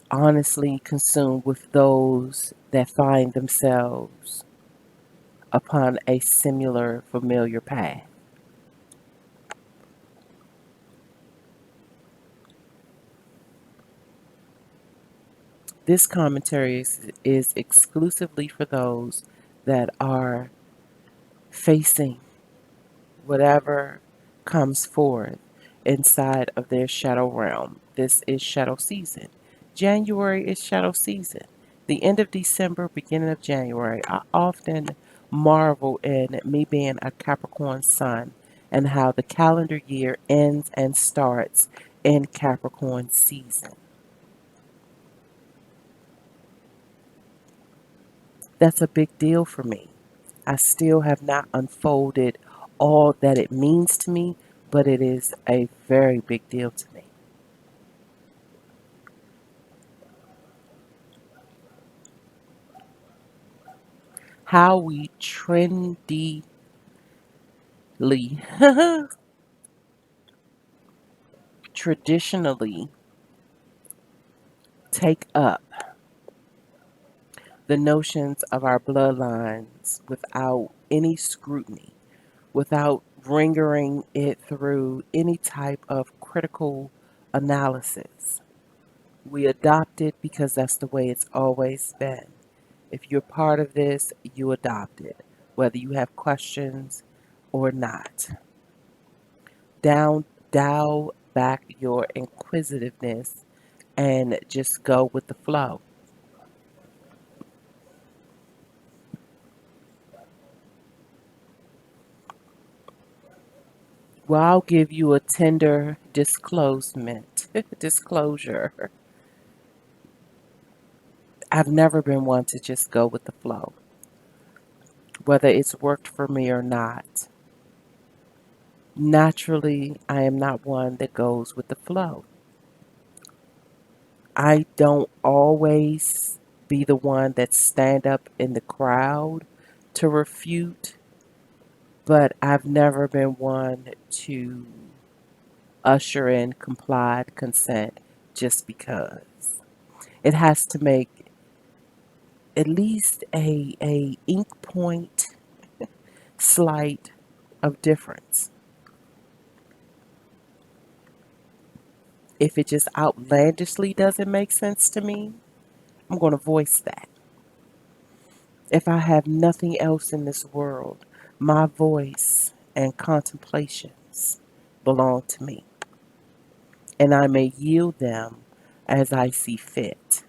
honestly consumed with those that find themselves upon a similar familiar path? This commentary is exclusively for those that are facing whatever comes forth inside of their shadow realm. This is shadow season. January is shadow season. The end of December, beginning of January. I often marvel in me being a Capricorn sun and how the calendar year ends and starts in Capricorn season. That's a big deal for me. I still have not unfolded all that it means to me, but it is a very big deal to me. How we trendily, traditionally take up the notions of our bloodlines without any scrutiny, without ringering it through any type of critical analysis. We adopt it because that's the way it's always been. If you're part of this, you adopt it, whether you have questions or not. Down, dial back your inquisitiveness and just go with the flow. Well, I'll give you a tender disclosement, disclosure. I've never been one to just go with the flow, whether it's worked for me or not. Naturally, I am not one that goes with the flow. I don't always be the one that stand up in the crowd to refute, but I've never been one to usher in complied consent just because. It has to make at least a ink point slight of difference. If it just outlandishly doesn't make sense to me, I'm going to voice that. If I have nothing else in this world, my voice and contemplations belong to me, and I may yield them as I see fit.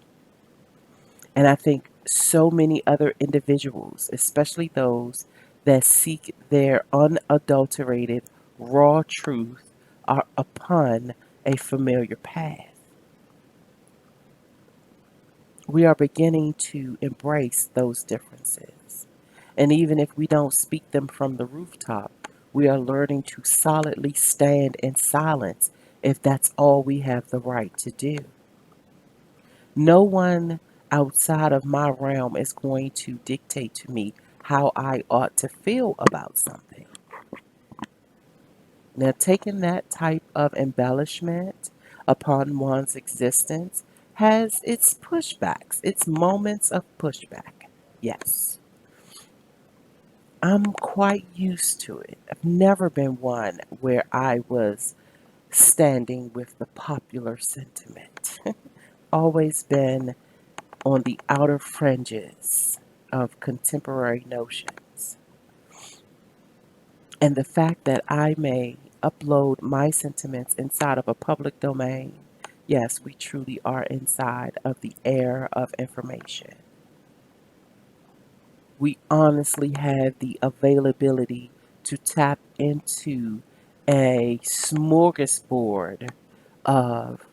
And I think so many other individuals, especially those that seek their unadulterated, raw truth, are upon a familiar path. We are beginning to embrace those differences. And even if we don't speak them from the rooftop, we are learning to solidly stand in silence if that's all we have the right to do. No one outside of my realm is going to dictate to me how I ought to feel about something. Now, taking that type of embellishment upon one's existence has its pushbacks, its moments of pushback. Yes, I'm quite used to it. I've never been one where I was standing with the popular sentiment. Always been on the outer fringes of contemporary notions. And the fact that I may upload my sentiments inside of a public domain, yes, we truly are inside of the era of information. We honestly have the availability to tap into a smorgasbord of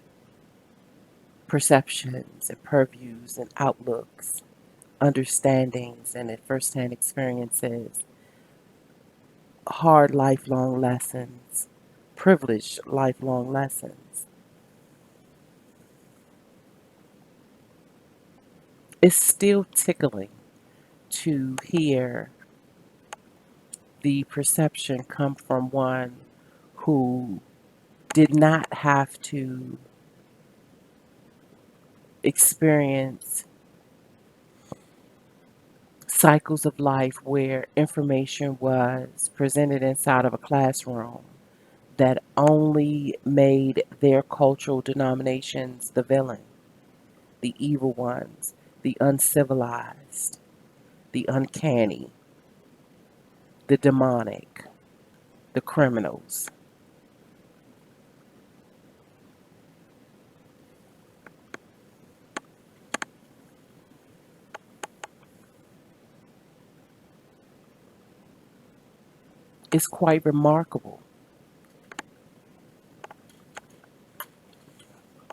perceptions and purviews and outlooks, understandings and firsthand experiences, hard lifelong lessons, privileged lifelong lessons. It's still tickling to hear the perception come from one who did not have to experience cycles of life where information was presented inside of a classroom that only made their cultural denominations the villain, the evil ones, the uncivilized, the uncanny, the demonic, the criminals. It's quite remarkable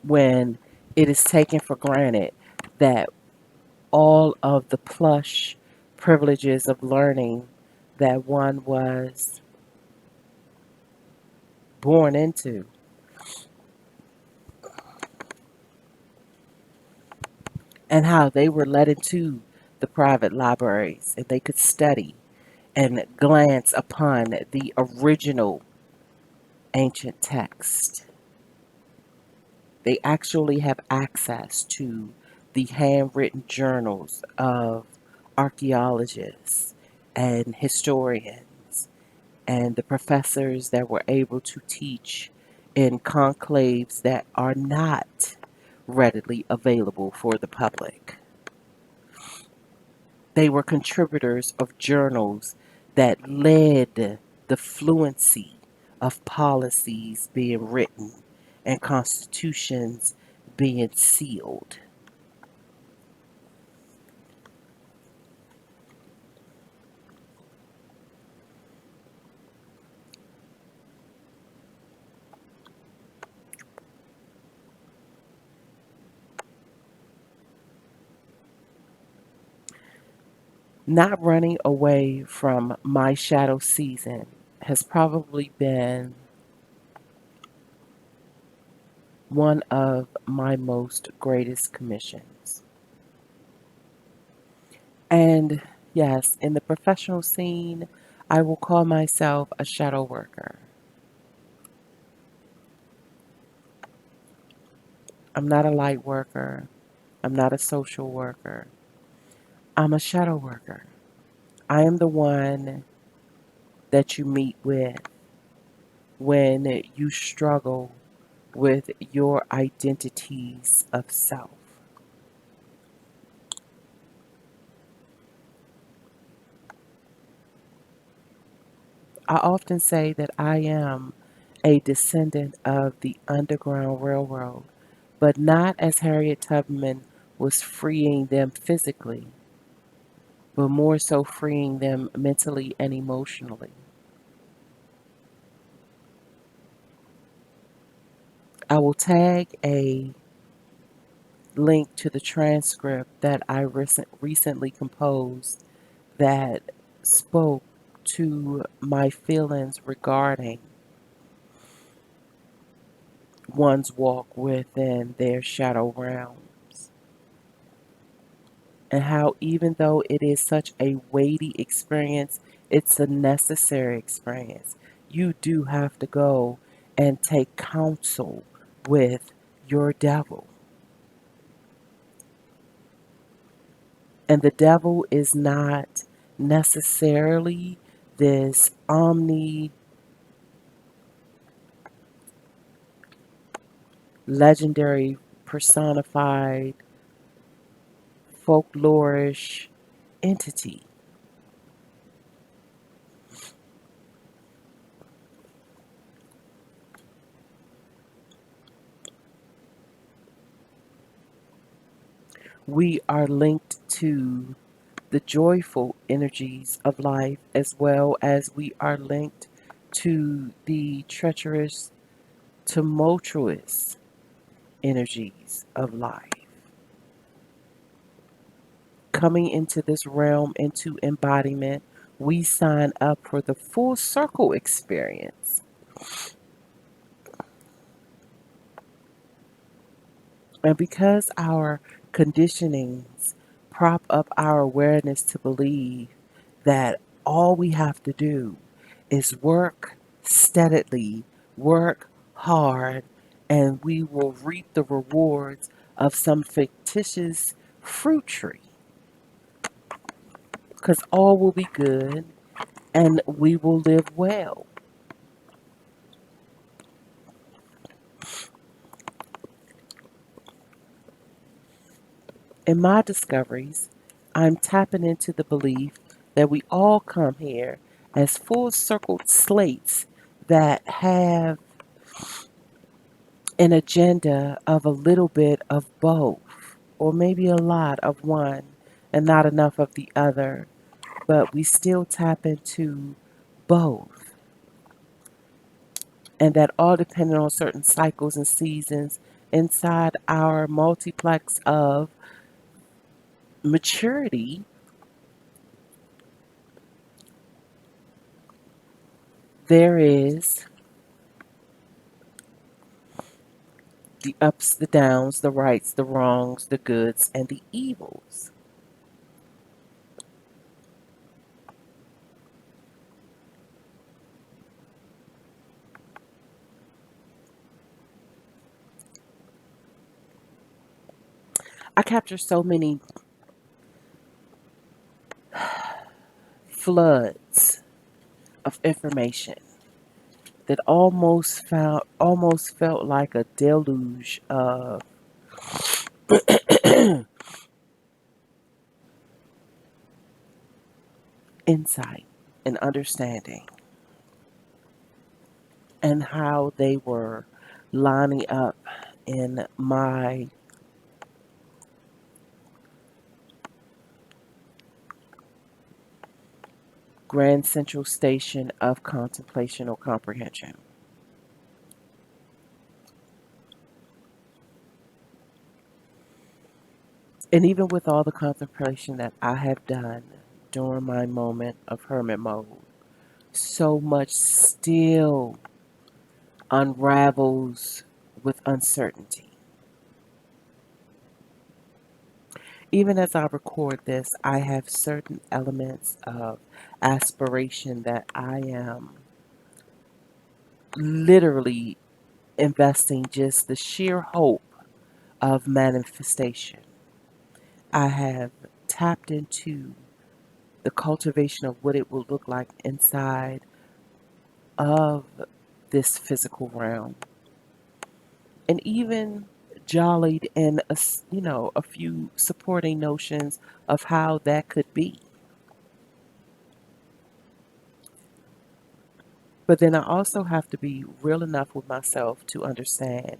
when it is taken for granted that all of the plush privileges of learning that one was born into and how they were led into the private libraries and they could study and glance upon the original ancient text. They actually have access to the handwritten journals of archaeologists and historians and the professors that were able to teach in conclaves that are not readily available for the public. They were contributors of journals that led the fluency of policies being written and constitutions being sealed. Not running away from my shadow season has probably been one of my most greatest commissions. And yes, in the professional scene, I will call myself a shadow worker. I'm not a light worker. I'm not a social worker. I'm a shadow worker. I am the one that you meet with when you struggle with your identities of self. I often say that I am a descendant of the Underground Railroad, but not as Harriet Tubman was freeing them physically, but more so freeing them mentally and emotionally. I will tag a link to the transcript that I recently composed that spoke to my feelings regarding one's walk within their shadow realms. And how, even though it is such a weighty experience, it's a necessary experience. You do have to go and take counsel with your devil. And the devil is not necessarily this legendary personified folklorish entity. We are linked to the joyful energies of life as well as we are linked to the treacherous, tumultuous energies of life. Coming into this realm, into embodiment, we sign up for the full circle experience. And because our conditionings prop up our awareness to believe that all we have to do is work steadily, work hard, and we will reap the rewards of some fictitious fruit tree. Because all will be good and we will live well. In my discoveries, I'm tapping into the belief that we all come here as full circled slates that have an agenda of a little bit of both, or maybe a lot of one and not enough of the other, but we still tap into both. And that all depending on certain cycles and seasons inside our multiplex of maturity, there is the ups, the downs, the rights, the wrongs, the goods, and the evils. I capture so many floods of information that almost felt like a deluge of insight and understanding, and how they were lining up in my grand central station of contemplation or comprehension. And even with all the contemplation that I have done, during my moment of hermit mode, so much still unravels with uncertainty. Even as I record this, I have certain elements of aspiration that I am literally investing just the sheer hope of manifestation. I have tapped into the cultivation of what it will look like inside of this physical realm, and even jollied in a few supporting notions of how that could be. But then I also have to be real enough with myself to understand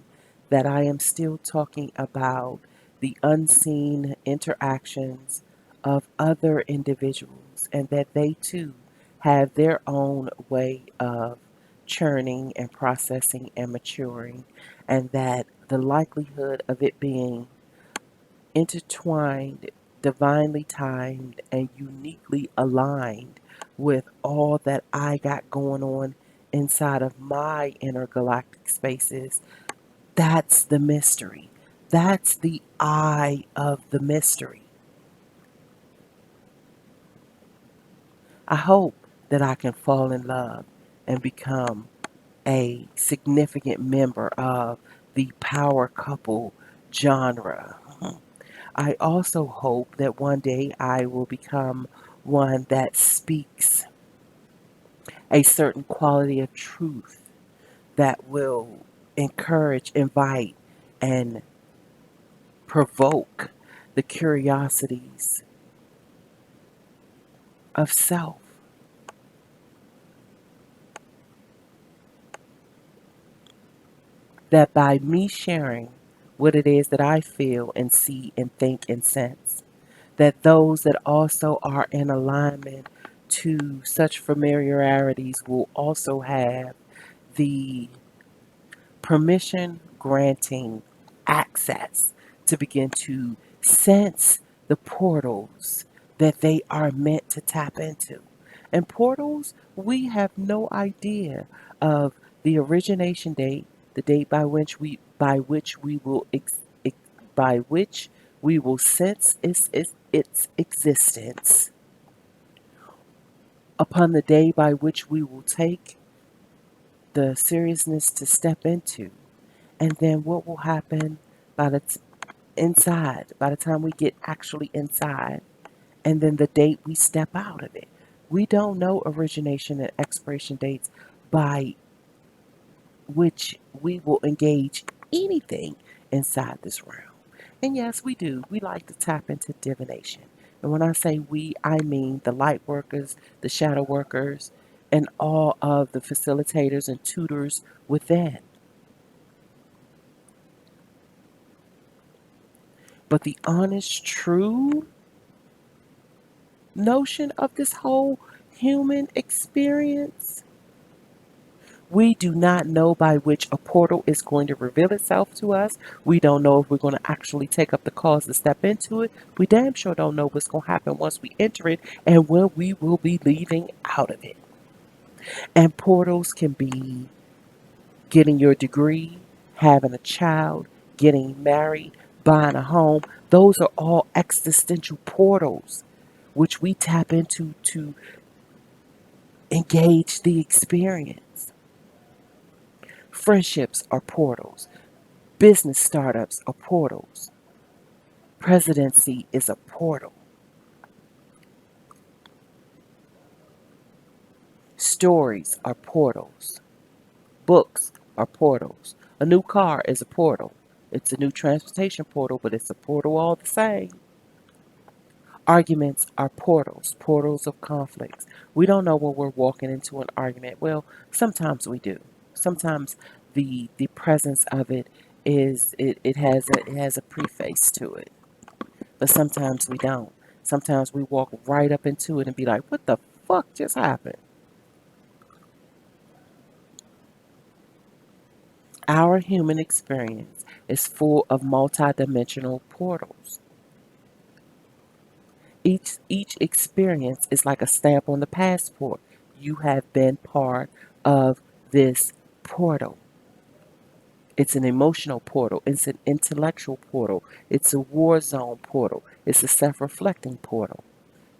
that I am still talking about the unseen interactions of other individuals, and that they too have their own way of churning and processing and maturing, and that the likelihood of it being intertwined, divinely timed, and uniquely aligned with all that I got going on inside of my intergalactic spaces. That's the mystery. That's the eye of the mystery. I hope that I can fall in love and become a significant member of the power couple genre. I also hope that one day I will become one that speaks a certain quality of truth that will encourage, invite, and provoke the curiosities of self. That by me sharing what it is that I feel and see and think and sense, that those that also are in alignment to such familiarities will also have the permission granting access to begin to sense the portals that they are meant to tap into. And portals, we have no idea of the origination date, the date by which we will sense its existence, upon the day by which we will take the seriousness to step into, and then what will happen by by the time we get actually inside, and then the date we step out of it. We don't know origination and expiration dates by which we will engage anything inside this realm. And yes, we do. We like to tap into divination. And when I say we, I mean the light workers, the shadow workers, and all of the facilitators and tutors within. But the honest, true notion of this whole human experience, we do not know by which a portal is going to reveal itself to us. We don't know if we're going to actually take up the cause to step into it. We damn sure don't know what's going to happen once we enter it and when we will be leaving out of it. And portals can be getting your degree, having a child, getting married, buying a home. Those are all existential portals which we tap into to engage the experience. Friendships are portals. Business startups are portals. Presidency is a portal. Stories are portals. Books are portals. A new car is a portal. It's a new transportation portal, but it's a portal all the same. Arguments are portals, portals of conflicts. We don't know when we're walking into an argument. Well, sometimes we do. Sometimes the presence of it has a preface to it. But sometimes we don't. Sometimes we walk right up into it and be like, what the fuck just happened? Our human experience is full of multidimensional portals. Each experience is like a stamp on the passport. You have been part of this portal. It's an emotional portal. It's an intellectual portal. It's a war zone portal. It's a self reflecting portal.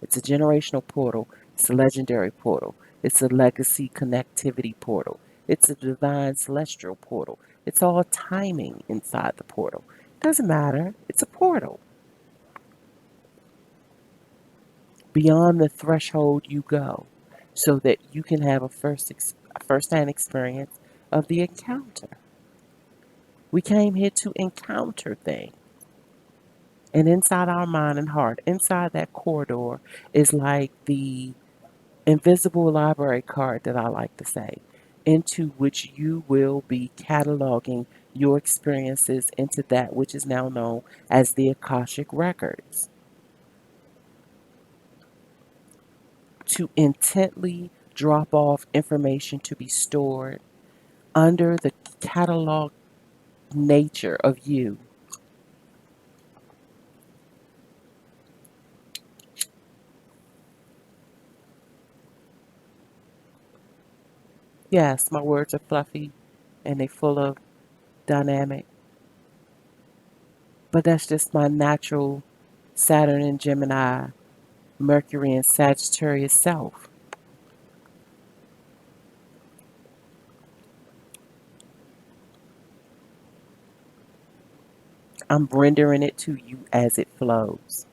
It's a generational portal. It's a legendary portal. It's a legacy connectivity portal. It's a divine celestial portal. It's all timing inside the portal. Doesn't matter. It's a portal. Beyond the threshold you go so that you can have a first-hand experience of the encounter. We came here to encounter things. And inside our mind and heart, inside that corridor, is like the invisible library card that I like to say, into which you will be cataloging your experiences into that which is now known as the Akashic Records. To intently drop off information to be stored under the catalog nature of you. Yes, my words are fluffy and they full of dynamic, but that's just my natural Saturn and Gemini, Mercury and Sagittarius self. I'm rendering it to you as it flows.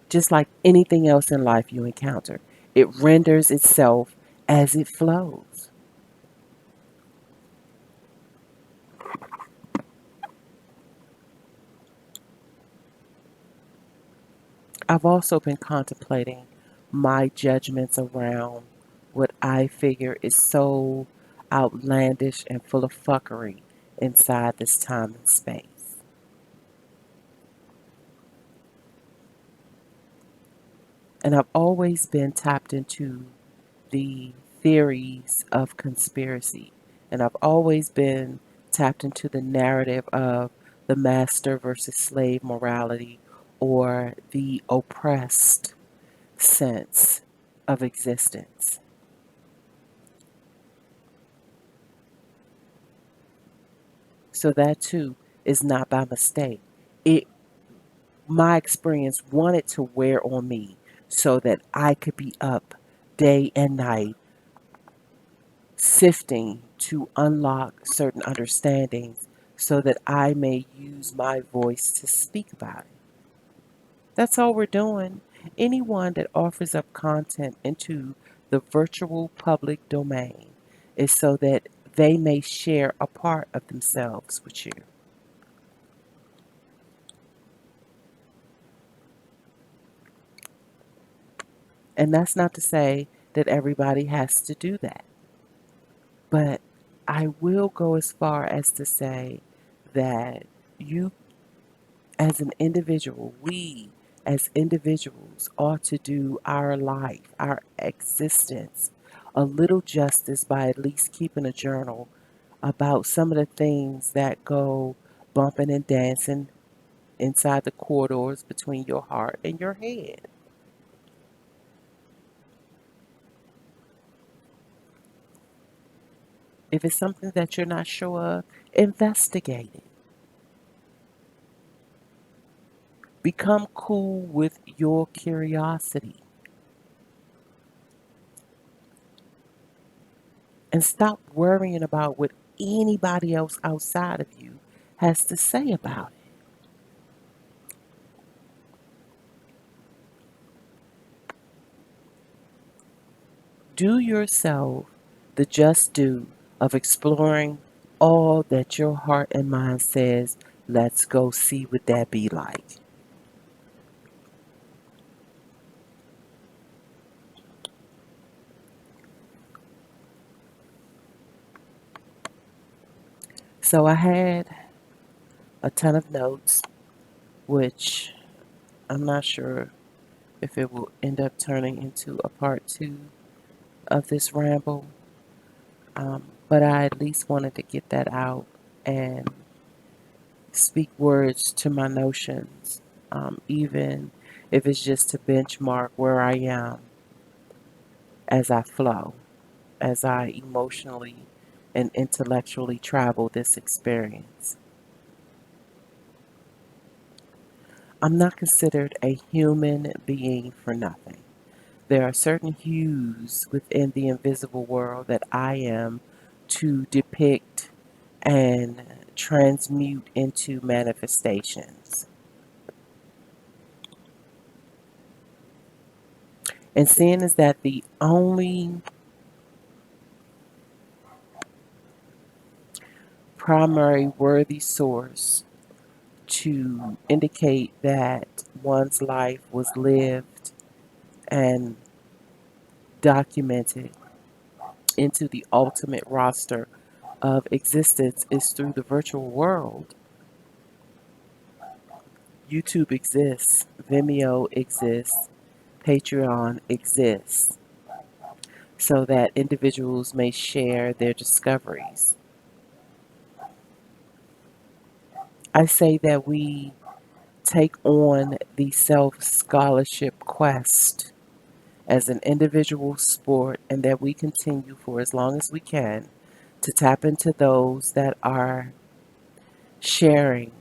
Just like anything else in life you encounter, it renders itself as it flows. I've also been contemplating my judgments around what I figure is so outlandish and full of fuckery inside this time and space. And I've always been tapped into the theories of conspiracy. And I've always been tapped into the narrative of the master versus slave morality or the oppressed sense of existence. So that too is not by mistake. It My experience wanted to wear on me so that I could be up day and night sifting to unlock certain understandings so that I may use my voice to speak about it. That's all we're doing. Anyone that offers up content into the virtual public domain is so that they may share a part of themselves with you. And that's not to say that everybody has to do that. But I will go as far as to say that you, as an individual, we as individuals ought to do our life, our existence, a little justice by at least keeping a journal about some of the things that go bumping and dancing inside the corridors between your heart and your head. If it's something that you're not sure of, investigate it. Become cool with your curiosity and stop worrying about what anybody else outside of you has to say about it. Do yourself the just due of exploring all that your heart and mind says, let's go see what that be like. So I had a ton of notes, which I'm not sure if it will end up turning into a part two of this ramble. But I at least wanted to get that out and speak words to my notions, even if it's just to benchmark where I am as I flow, as I emotionally and intellectually travel this experience. I'm not considered a human being for nothing. There are certain hues within the invisible world that I am to depict and transmute into manifestations. And seeing is that the only primary worthy source to indicate that one's life was lived and documented into the ultimate roster of existence is through the virtual world. YouTube exists, Vimeo exists, Patreon exists, so that individuals may share their discoveries. I say that we take on the self scholarship quest as an individual sport and that we continue for as long as we can to tap into those that are sharing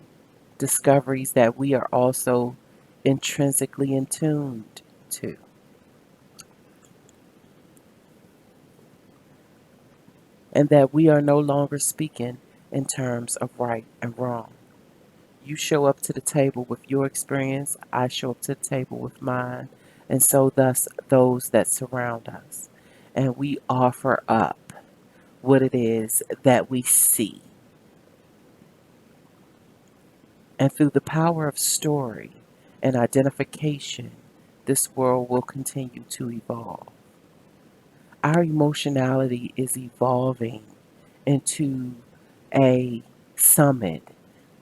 discoveries that we are also intrinsically in tuned to, and that we are no longer speaking in terms of right and wrong. You show up to the table with your experience, I show up to the table with mine, and so thus those that surround us. And we offer up what it is that we see. And through the power of story and identification, this world will continue to evolve. Our emotionality is evolving into a summit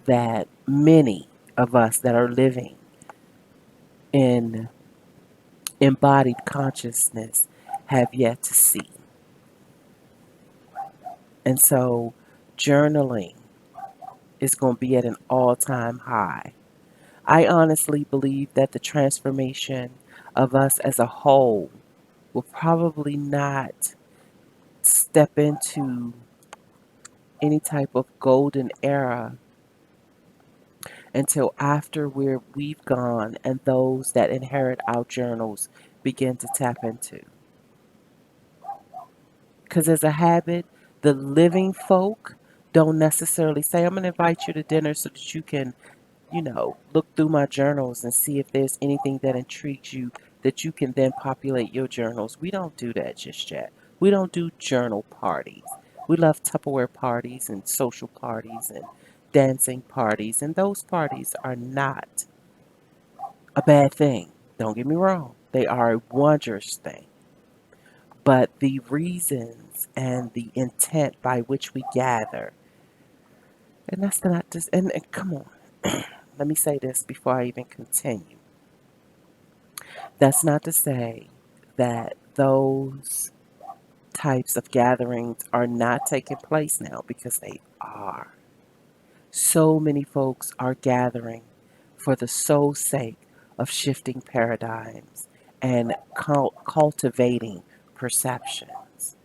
that many of us that are living in embodied consciousness have yet to see. And so journaling is going to be at an all time high. I honestly believe that the transformation of us as a whole will probably not step into any type of golden era until after we've gone and those that inherit our journals begin to tap into. Because as a habit, the living folk don't necessarily say, I'm going to invite you to dinner so that you can, look through my journals and see if there's anything that intrigues you that you can then populate your journals. We don't do that just yet. We don't do journal parties. We love Tupperware parties and social parties and dancing parties, and those parties are not a bad thing. Don't get me wrong, they are a wondrous thing. But the reasons and the intent by which we gather, and that's not just, and come on, let me say this before I even continue. That's not to say that those types of gatherings are not taking place now, because they are. So many folks are gathering for the sole sake of shifting paradigms and cultivating perceptions.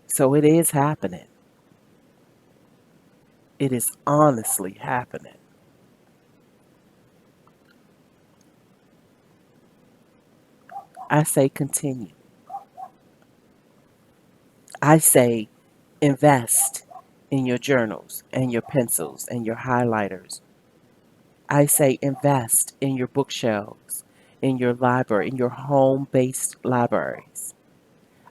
So it is happening. It is honestly happening. I say continue. I say invest in your journals and your pencils and your highlighters. I say invest in your bookshelves, in your library, in your home based libraries.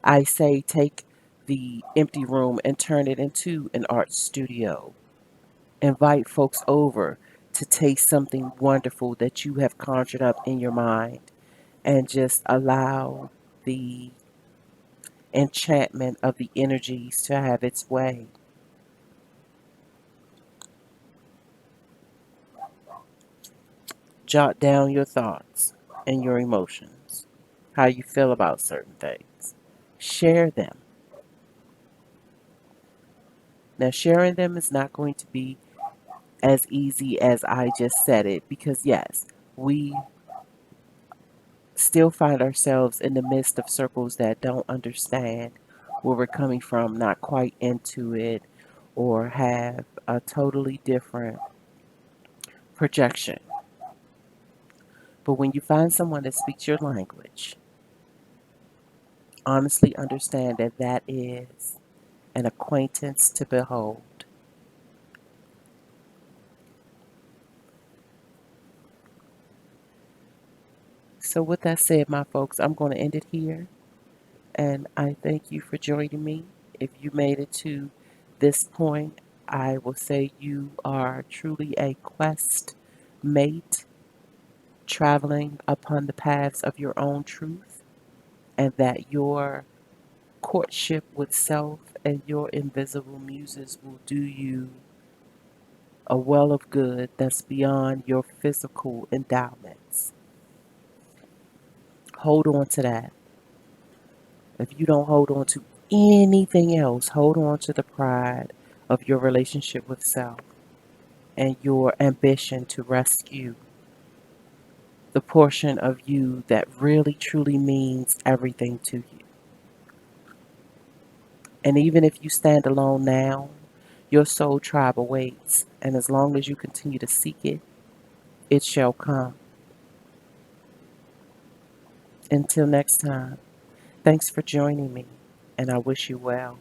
I say take the empty room and turn it into an art studio. Invite folks over to taste something wonderful that you have conjured up in your mind, and just allow the enchantment of the energies to have its way. Jot down your thoughts and your emotions, how you feel about certain things. Share them. Now, sharing them is not going to be as easy as I just said it because, yes, we still find ourselves in the midst of circles that don't understand where we're coming from, not quite into it, or have a totally different projection. But when you find someone that speaks your language, honestly understand that that is an acquaintance to behold. So, with that said, my folks, I'm going to end it here. And I thank you for joining me. If you made it to this point, I will say you are truly a quest mate traveling upon the paths of your own truth, and that your courtship with self and your invisible muses will do you a well of good that's beyond your physical endowments. Hold on to that. If you don't hold on to anything else, hold on to the pride of your relationship with self and your ambition to rescue the portion of you that really truly means everything to you. And even if you stand alone now, your soul tribe awaits. And as long as you continue to seek it, it shall come. Until next time, thanks for joining me, and I wish you well.